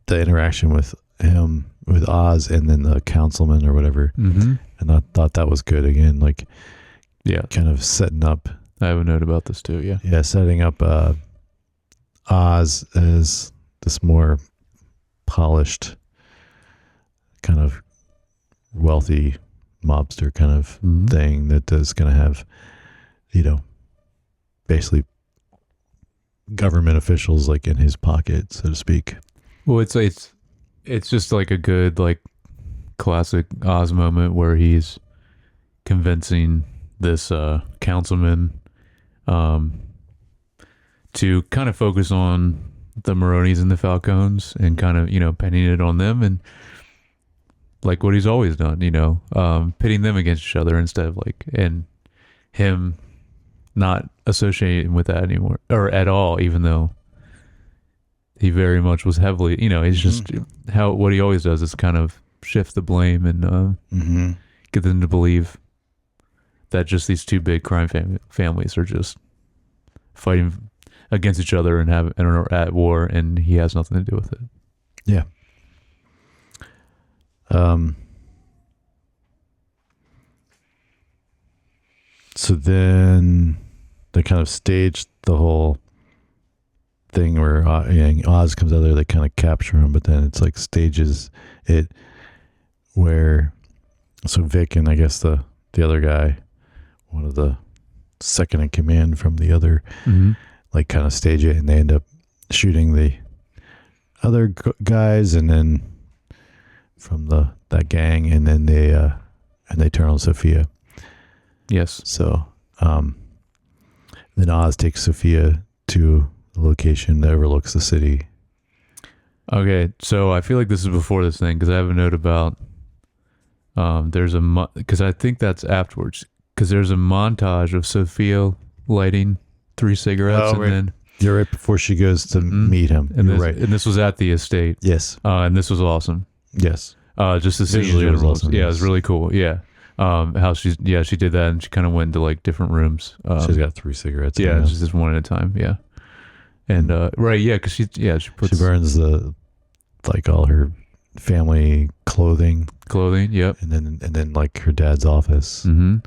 S1: the interaction with him, with Oz, and then the councilman or whatever.
S2: Mm-hmm.
S1: And I thought that was good again, like,
S2: Yeah.
S1: kind of setting up.
S2: I have a note about this too. Yeah.
S1: Yeah, setting up Oz as this more polished, kind of wealthy mobster kind of thing that is going to have, basically government officials like in his pocket, so to speak.
S2: Well, it's just like a good like classic Oz moment where he's convincing this councilman to kind of focus on the Maronis and the Falcones and kind of pinning it on them, and like what he's always done, pitting them against each other instead of and him not associating with that anymore or at all, even though he very much was heavily, he's just what he always does is kind of shift the blame and get them to believe that just these two big crime families are just fighting against each other and are at war, and he has nothing to do with it.
S1: Yeah. So then they kind of staged the whole thing where Oz comes out there, they kind of capture him, but then it's like stages it where, so Vic and I guess the other guy, one of the second in command from the other, like kind of stage it, and they end up shooting the other guys, and then from that gang, and then they turn on Sophia.
S2: Yes.
S1: So then Oz takes Sophia to the location that overlooks the city.
S2: Okay, so I feel like this is before this thing because I have a note about because I think that's afterwards, because there's a montage of Sophia lighting 3 cigarettes, and
S1: right.
S2: then
S1: You're right before she goes to meet him.
S2: and
S1: You're
S2: this,
S1: right.
S2: and this was at the estate.
S1: Yes.
S2: And this was awesome.
S1: Yes.
S2: Just the scene in
S1: Visually it was
S2: general.
S1: awesome,
S2: Yeah, it
S1: yes.
S2: was really cool. Yeah. How she did that, and she kind of went into like different rooms.
S1: She's got 3 cigarettes.
S2: Yeah, just one at a time. Yeah. And right, yeah, because she
S1: burns all her family clothing,
S2: Yep.
S1: and then like her dad's office, and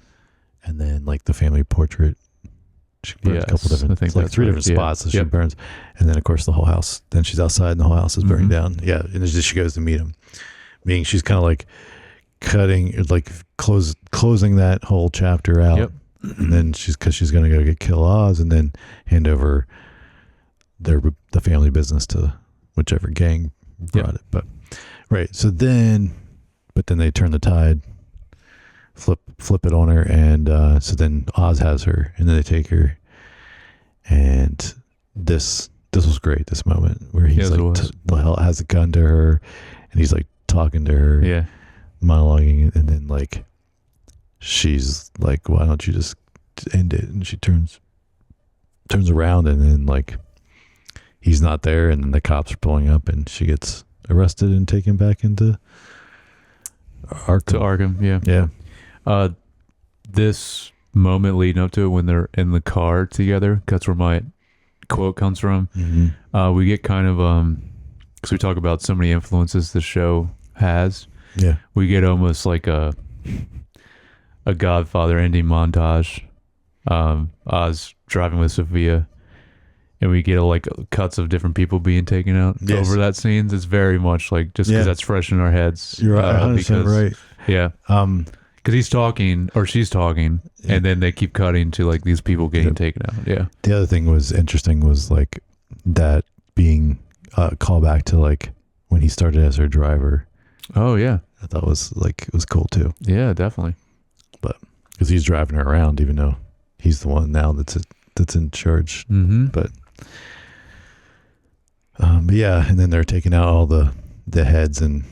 S1: then like the family portrait. She burns a couple different,
S2: I think
S1: like
S2: that's
S1: 3
S2: right.
S1: different spots that she burns, and then of course the whole house. Then she's outside, and the whole house is burning down. Yeah, and she goes to meet him, meaning she's kind of like cutting, like closing that whole chapter out.
S2: Yep.
S1: And then she's going to go kill Oz, and then hand over the family business to whichever gang brought it. But right, so then they turn the tide, flip it on her, and so then Oz has her, and then they take her, and this was great. This moment where he's has a gun to her, and he's like talking to her, monologuing, and then like she's like, "Why don't you just end it?" And she turns around, and then like he's not there, and then the cops are pulling up, and she gets arrested and taken back into Arkham.
S2: To Arkham, yeah. This moment leading up to it, when they're in the car together, that's where my quote comes from. We get kind of because we talk about so many influences the show has.
S1: Yeah,
S2: we get almost like a Godfather ending montage. Oz driving with Sophia, and we get like cuts of different people being taken out over that scene. It's very much like just because that's fresh in our heads.
S1: You're right, 100% right.
S2: Yeah. Because he's talking or she's talking, and then they keep cutting to like these people getting taken out. Yeah.
S1: The other thing was interesting was like that being a callback to like when he started as her driver.
S2: Oh yeah.
S1: I thought it was cool too.
S2: Yeah, definitely.
S1: But because he's driving her around, even though he's the one now that's in charge. But yeah, and then they're taking out all the heads, and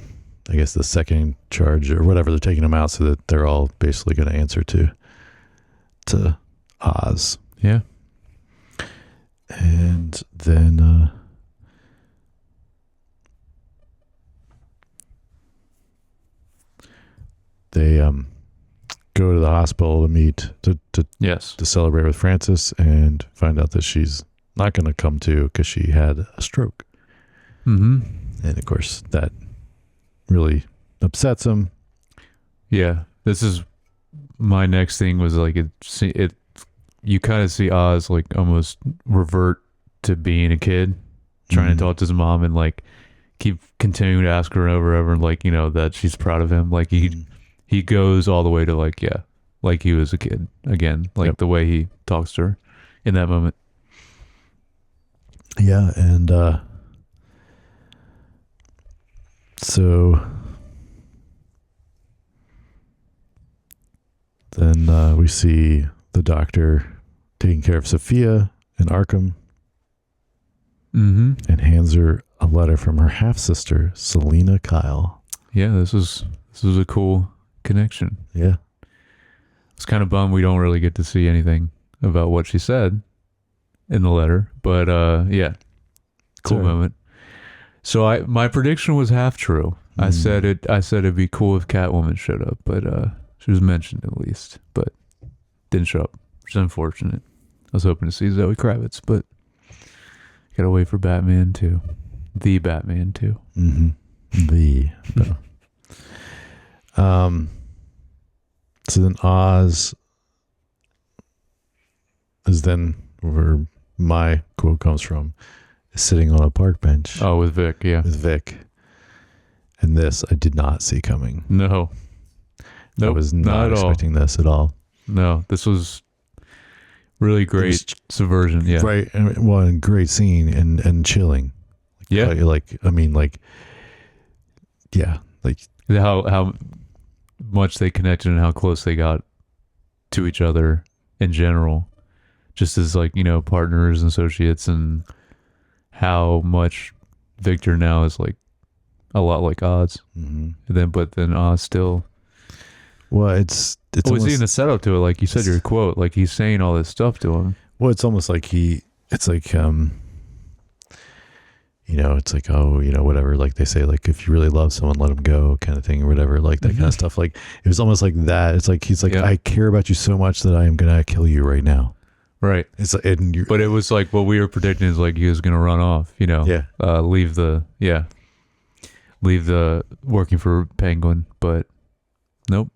S1: I guess the second charge or whatever, they're taking them out so that they're all basically going to answer to Oz.
S2: Yeah.
S1: And then they go to the hospital to meet
S2: Yes.
S1: to celebrate with Frances and find out that she's not going to come to because she had a stroke.
S2: Mm-hmm.
S1: And of course that really upsets him.
S2: Yeah. This is my next thing was like it you kind of see Oz like almost revert to being a kid, trying to talk to his mom and like keep continuing to ask her over and over, like, you know, that she's proud of him. Like he goes all the way to like, yeah, like he was a kid again, like the way he talks to her in that moment.
S1: Yeah. And so then we see the doctor taking care of Sophia in Arkham and hands her a letter from her half-sister, Selena Kyle.
S2: Yeah, this was a cool connection.
S1: Yeah.
S2: It's kind of bummed we don't really get to see anything about what she said in the letter, but yeah, cool moment. So my prediction was half true. I said it'd be cool if Catwoman showed up, but she was mentioned at least, but didn't show up, which is unfortunate. I was hoping to see Zoe Kravitz, but gotta wait for Batman 2. The Batman 2.
S1: So then Oz is then where my quote comes from, is sitting on a park bench.
S2: Oh, with Vic, yeah.
S1: With Vic. And this I did not see coming.
S2: No. Nope,
S1: I was not expecting this at all.
S2: No, this was really great subversion. Yeah.
S1: Right. Well, and great scene and chilling.
S2: Yeah. How much they connected and how close they got to each other in general, just as like, you know, partners and associates, and how much Victor now is like a lot like Oz. But then Oz still.
S1: Well, it's almost,
S2: seeing the setup to it, like you said, your quote, like he's saying all this stuff to him.
S1: Well, it's almost like it's like you know, it's like, oh, you know, whatever, like they say, like if you really love someone, let them go, kind of thing, or whatever, like that kind of stuff. Like it was almost like that. It's like he's like, I care about you so much that I am gonna kill you right now.
S2: Right.
S1: It's but
S2: it was like what we were predicting is like he was gonna run off. You know.
S1: Yeah.
S2: Leave the working for Penguin, but nope.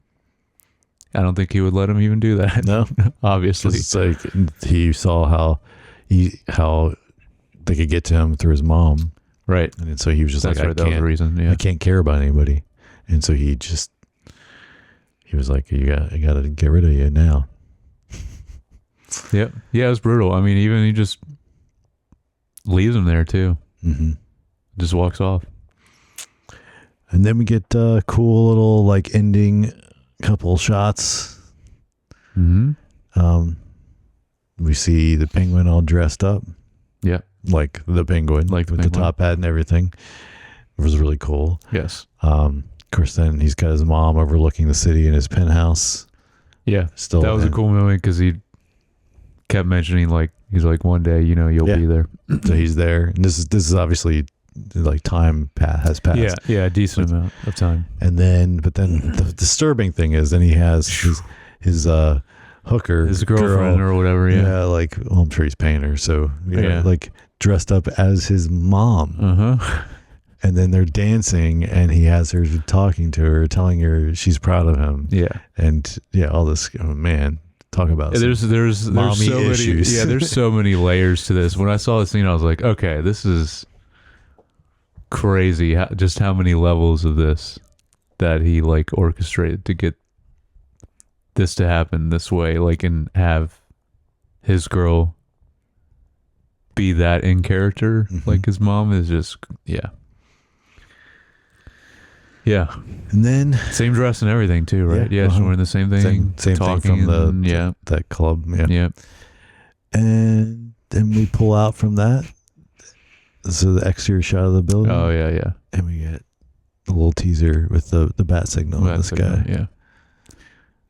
S2: I don't think he would let him even do that.
S1: No,
S2: obviously.
S1: It's like he saw how they could get to him through his mom,
S2: right?
S1: And so he was just that was the
S2: reason. Yeah.
S1: I can't care about anybody, and so he was like, I got to get rid of you now.
S2: Yeah, it was brutal. I mean, even he just leaves him there too. Just walks off,
S1: and then we get cool little like ending couple shots. We see the Penguin all dressed up.
S2: Yeah.
S1: Like the Penguin,
S2: like
S1: with the top hat and everything. It was really cool.
S2: Yes.
S1: Of course, then he's got his mom overlooking the city in his penthouse.
S2: Yeah.
S1: Still,
S2: that was a cool moment because he kept mentioning, like, he's like, one day, you know, you'll be there.
S1: So he's there, and this is obviously like time has passed.
S2: Yeah, a decent amount of time.
S1: And then, but then the disturbing thing is, then he has his hooker,
S2: his girlfriend or whatever. Yeah,
S1: like, well, I'm sure he's paying her, so like dressed up as his mom. And then they're dancing, and he has her talking to her, telling her she's proud of him. Yeah, and all this. Oh, man, talk about
S2: there's so
S1: issues.
S2: many. Yeah, there's so many layers to this. When I saw this scene, I was like, okay, this is crazy. Just how many levels of this that he like orchestrated to get this to happen this way, like, and have his girl be that in character, like his mom is just Yeah.
S1: And then
S2: same dress and everything too, right? Yeah, she's wearing the same thing.
S1: Same
S2: talking
S1: thing from that club.
S2: Yeah.
S1: And then we pull out from that. So the exterior shot of the building.
S2: Oh yeah.
S1: And we get the little teaser with the bat signal.
S2: Well,
S1: This
S2: that's
S1: guy.
S2: okay,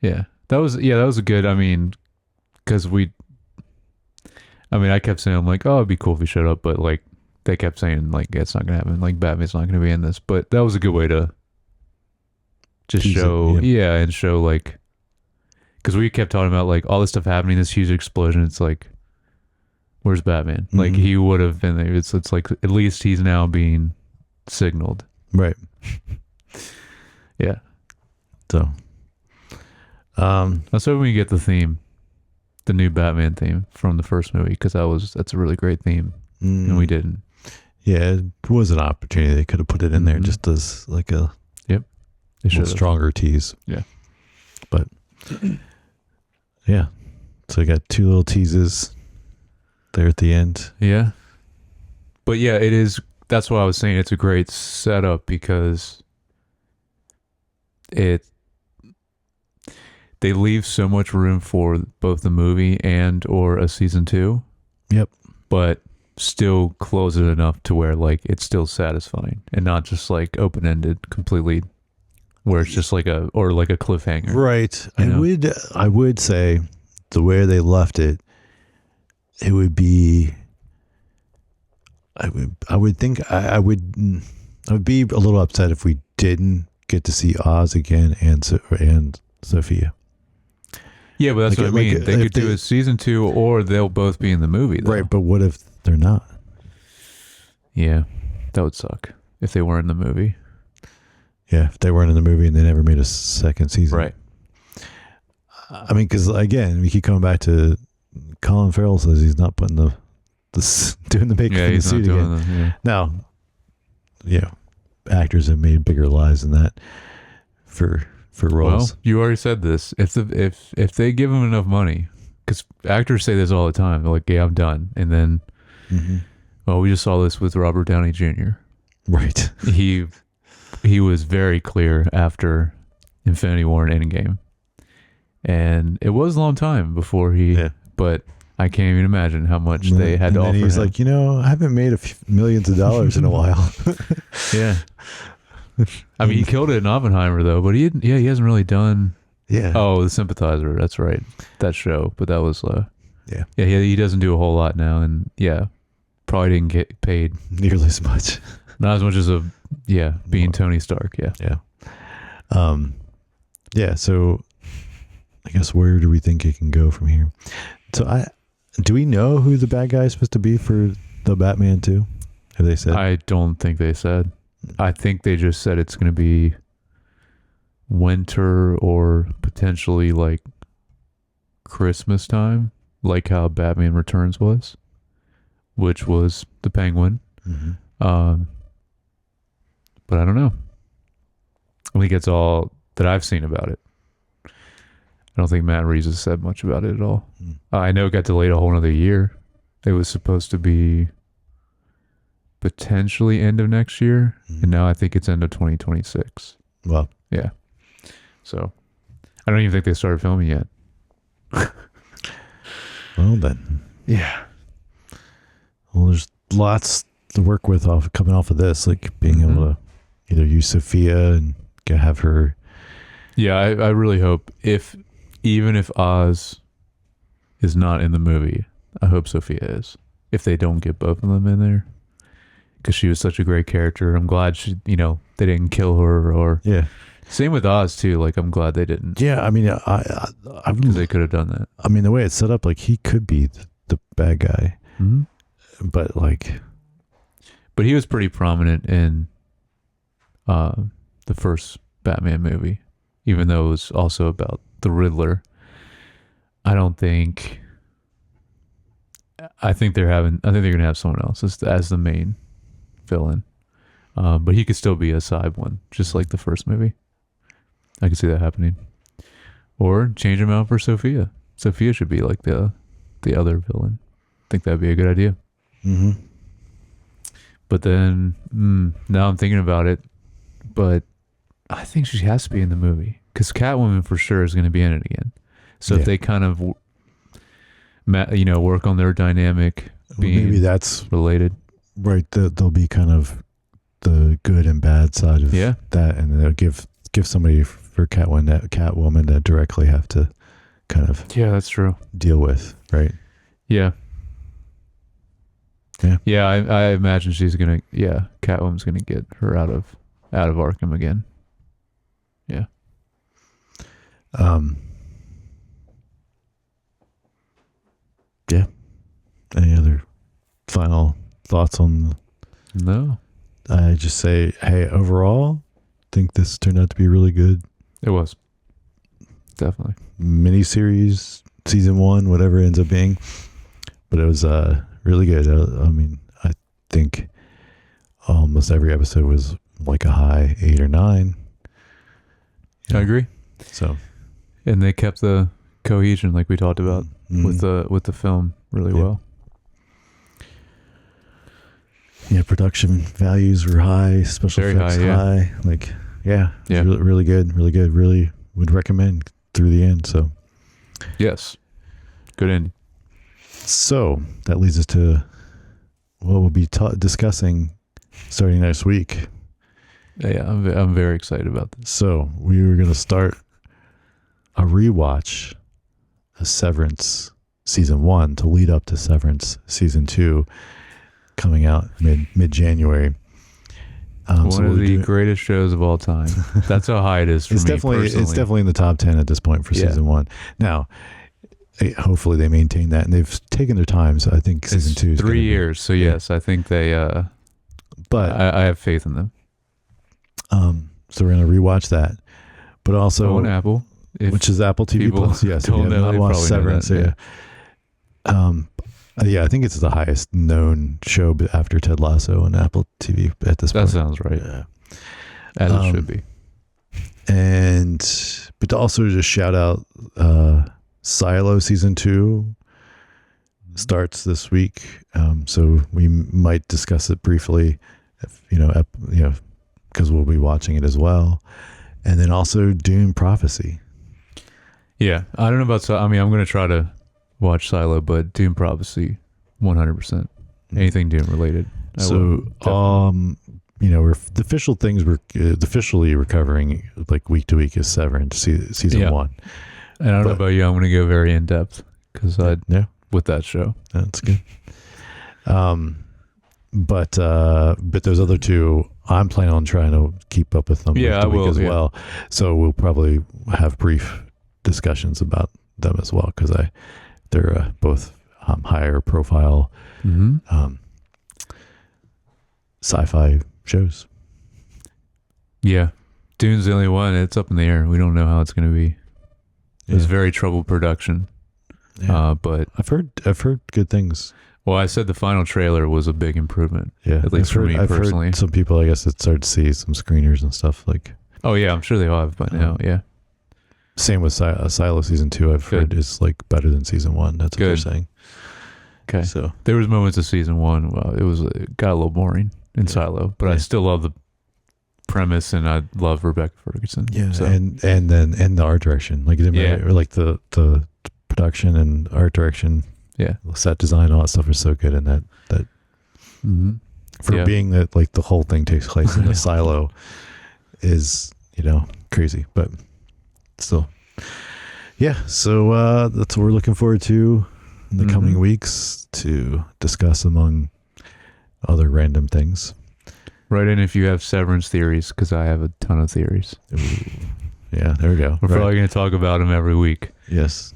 S2: yeah. That was a good. I mean, because I kept saying, I'm like, oh, it'd be cool if he showed up, but like they kept saying like it's not gonna happen. Like Batman's not gonna be in this, but that was a good way to just
S1: Tease it,
S2: show,
S1: yeah.
S2: and show like, because we kept talking about like all this stuff happening, this huge explosion. It's like, where's Batman? Like
S1: Mhm.
S2: he would have been there. It's like at least he's now being signaled.
S1: Right.
S2: Yeah.
S1: So,
S2: Let's hope we get the theme, the new Batman theme from the first movie, because that's a really great theme, and we didn't.
S1: Yeah, it was an opportunity. They could have put it in there
S2: Mhm.
S1: just as like a
S2: They
S1: little
S2: should've.
S1: stronger tease.
S2: Yeah.
S1: But yeah, so I got two little teases there at the end.
S2: Yeah. But yeah, it is. That's what I was saying. It's a great setup because they leave so much room for both the movie and or a season 2.
S1: Yep.
S2: But still close it enough to where like it's still satisfying and not just like open ended completely, where it's just like a cliffhanger.
S1: Right.
S2: You know?
S1: I would say the way they left it, it would be. I would think I would be a little upset if we didn't get to see Oz again and Sophia.
S2: Yeah, but that's
S1: Like-
S2: what I mean.
S1: like
S2: They
S1: if
S2: could do
S1: they-
S2: a season 2, or they'll both be in the movie. Though.
S1: Right, but what if they're not?
S2: Yeah, that would suck if they weren't in the movie.
S1: Yeah, if they weren't in the movie and they never made a second season.
S2: Right.
S1: I mean, because again, we keep coming back to Colin Farrell says he's not putting the doing the makeup
S2: Yeah,
S1: in the
S2: he's not
S1: suit again.
S2: doing the. Yeah.
S1: Now, actors have made bigger lies than that for roles.
S2: Well, you already said this. If they give him enough money, because actors say this all the time, they're like, "Yeah, I'm done," and then, well, we just saw this with Robert Downey Jr.
S1: Right.
S2: He was very clear after Infinity War and Endgame, and it was a long time before he.
S1: Yeah.
S2: But I can't even imagine how much they had to
S1: and
S2: offer
S1: then he's
S2: him.
S1: like, I haven't made millions of dollars in a while.
S2: Yeah. I mean, he killed it in Oppenheimer, though, but he hasn't really done.
S1: Yeah.
S2: Oh, The Sympathizer. That's right. That show. But that was,
S1: Yeah.
S2: Yeah, he doesn't do a whole lot now. And yeah, probably didn't get paid.
S1: Nearly as much.
S2: Not as much as being Tony Stark. Yeah.
S1: Yeah. Yeah. So I guess where do we think it can go from here? So do we know who the bad guy is supposed to be for the Batman 2? Have they said?
S2: I don't think they said. I think they just said it's going to be winter or potentially like Christmas time, like how Batman Returns was, which was the Penguin.
S1: Mhm.
S2: But I don't know. I think it's all that I've seen about it. I don't think Matt Reeves has said much about it at all.
S1: Mm.
S2: I know it got delayed a whole other year. It was supposed to be potentially end of next year, and now I think it's end of 2026.
S1: Well,
S2: Yeah. So I don't even think they started filming yet.
S1: well then.
S2: Yeah.
S1: Well, there's lots to work with coming off of this, like being
S2: Mhm.
S1: able to either use Sophia and have her.
S2: Yeah, I really hope even if Oz is not in the movie, I hope Sophia is. If they don't get both of them in there, because she was such a great character. I'm glad they didn't kill her. Or
S1: Yeah.
S2: same with Oz too. Like I'm glad they didn't,
S1: Yeah. I mean,
S2: because they could have done that.
S1: I mean, the way it's set up, like he could be the bad guy,
S2: Mm-hmm.
S1: but like,
S2: But he was pretty prominent in the first Batman movie, even though it was also about the Riddler. I think they're gonna have someone else as the main villain, but he could still be a side one, just like the first movie. I could see that happening, or change him out for Sophia. Sophia should be like the other villain. I think that'd be a good idea.
S1: mm-hmm.
S2: But then now I'm thinking about it, but I think she has to be in the movie because Catwoman for sure is going to be in it again. So
S1: Yeah.
S2: if they kind of, work on their dynamic being
S1: maybe that's
S2: related.
S1: right. They'll be kind of the good and bad side of
S2: Yeah.
S1: that, and then give somebody for Catwoman that directly have to kind of
S2: Yeah, that's true.
S1: deal with, right?
S2: Yeah.
S1: Yeah.
S2: Yeah, I imagine she's gonna. Yeah, Catwoman's gonna get her out of Arkham again. Yeah.
S1: Yeah. Any other final thoughts on?
S2: No,
S1: I just say, hey, overall, think this turned out to be really good.
S2: it was definitely.
S1: Miniseries, season 1, whatever it ends up being, but it was really good. I mean, I think almost every episode was like a high 8 or 9.
S2: I agree.
S1: So,
S2: And they kept the cohesion, like we talked about, with the film really well.
S1: Yeah, production values were high, special
S2: Very
S1: effects
S2: high, yeah.
S1: high. Like, yeah,
S2: Yeah.
S1: Really, really good, really good. Really would recommend through the end. So,
S2: Yes, good ending.
S1: so that leads us to what we'll be discussing starting next week.
S2: Yeah, I'm very excited about this.
S1: So we were going to start a rewatch of Severance season 1 to lead up to Severance season 2 coming out mid-January.
S2: One of the greatest shows of all time. That's how high it is for
S1: it's
S2: me
S1: definitely
S2: personally.
S1: it's definitely in the top 10 at this point for season 1. Now, hopefully they maintain that, and they've taken their time. So I think season 2 is
S2: 3 years. So yes, I think they.
S1: But
S2: I have faith in them.
S1: so we're gonna rewatch that, but also
S2: on Apple,
S1: which is Apple TV
S2: people
S1: Plus. Yes,
S2: don't
S1: if you
S2: know,
S1: have not
S2: they
S1: watched
S2: probably know
S1: Severance.
S2: that,
S1: Yeah, I think it's the highest known show after Ted Lasso on Apple TV at this
S2: that
S1: point.
S2: sounds right.
S1: Yeah.
S2: As it should be.
S1: But to also just shout out Silo season 2 starts this week, so we might discuss it briefly, because we'll be watching it as well, and then also Dune Prophecy.
S2: Yeah, I don't know about. I mean, I'm going to try to watch Silo, but Doom Prophecy, 100%. Anything Doom related.
S1: So, we're the official things we're officially recovering like week to week is Severance season 1.
S2: And I don't know about you. I'm going to go very in depth because with that show.
S1: That's good. But those other two, I'm planning on trying to keep up with them week to week as well. So we'll probably have brief discussions about them as well because they're both higher profile sci-fi shows.
S2: Yeah, Dune's the only one. It's up in the air. We don't know how it's going to be. It was very troubled production.
S1: Yeah.
S2: But
S1: I've heard good things.
S2: Well, I said the final trailer was a big improvement.
S1: Yeah,
S2: at least for me personally.
S1: Heard some people, I guess, that started to see some screeners and stuff like.
S2: Oh yeah, I'm sure they all have by now. Yeah.
S1: Same with Silo season 2. I've heard is like better than season 1. That's what they're saying.
S2: Okay.
S1: So
S2: there was moments of season 1. Well, it got a little boring in Silo, but I still love the premise and I love Rebecca Ferguson.
S1: Yeah.
S2: So.
S1: And the art direction, like or like the production and art direction.
S2: Yeah.
S1: Set design, all that stuff is so good in that for being that like the whole thing takes place in the silo is, crazy, but still. Yeah. So that's what we're looking forward to in the coming weeks to discuss among other random things.
S2: Write in if you have Severance theories, because I have a ton of theories.
S1: Ooh. Yeah, there we go.
S2: We're probably going to talk about them every week.
S1: Yes.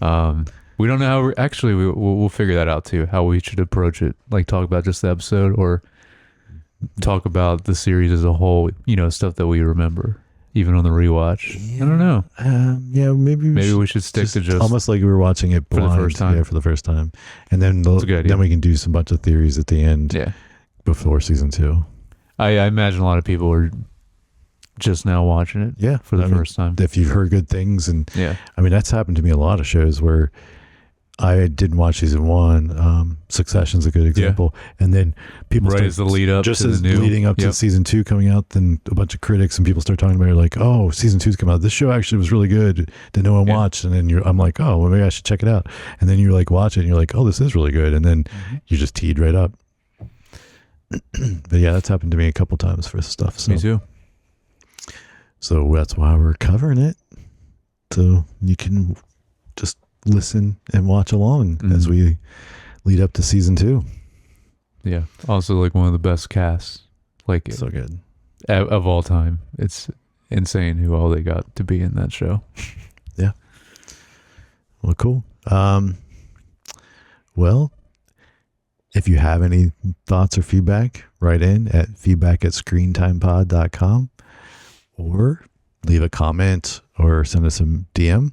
S2: We don't know how we'll figure that out too, how we should approach it. Like talk about just the episode or talk about the series as a whole, stuff that we remember, even on the rewatch.
S1: Yeah.
S2: I don't know.
S1: Maybe
S2: we should stick to just
S1: almost like we were watching it blind,
S2: for the first time.
S1: Yeah, for the first time. And then then we can do some bunch of theories at the end before season 2.
S2: I imagine a lot of people are just now watching it for the first time.
S1: If you've heard good things I mean, that's happened to me a lot of shows where I didn't watch season 1. Succession's a good example. And then people
S2: as the lead up
S1: just
S2: to
S1: as
S2: the new
S1: leading up to season 2 coming out, then a bunch of critics and people start talking about it like, oh, season 2's come out. This show actually was really good that no one watched. And then I'm like, oh, well, maybe I should check it out. And then you like watch it and you're like, oh, this is really good. And then you're just teed right up. But yeah, that's happened to me a couple times for stuff. So,
S2: Me too.
S1: So that's why we're covering it. So you can just listen and watch along as we lead up to season 2.
S2: Yeah. Also, like one of the best casts, like
S1: So good.
S2: of all time. It's insane who all they got to be in that show.
S1: Yeah. Well, cool. Well, if you have any thoughts or feedback, write in at feedback@screentimepod.com or leave a comment or send us a DM.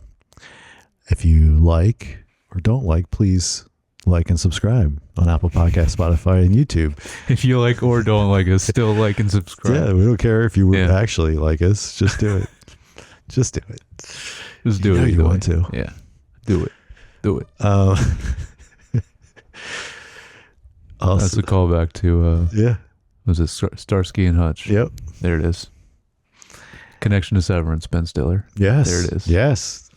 S1: If you like or don't like, please like and subscribe on Apple Podcasts, Spotify, and YouTube.
S2: If you like or don't like us, still like and subscribe.
S1: Yeah, we don't care if you would
S2: Yeah.
S1: actually like us. Just do it. Just do it.
S2: Just do
S1: You
S2: it.
S1: know you
S2: either
S1: want
S2: way.
S1: to.
S2: Yeah. Do it. Do it.
S1: Also,
S2: That's a callback to,
S1: yeah.
S2: was it Starsky and Hutch?
S1: Yep.
S2: There it is. Connection to Severance, Ben Stiller.
S1: Yes.
S2: There it is.
S1: Yes.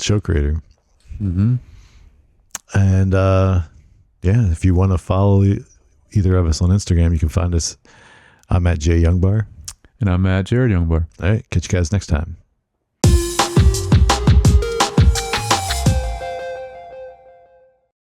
S1: Show creator.
S2: Mm-hmm.
S1: And yeah, if you want to follow either of us on Instagram, you can find us. I'm at J Youngbar.
S2: And I'm at Jared Youngbar.
S1: All right. Catch you guys next time.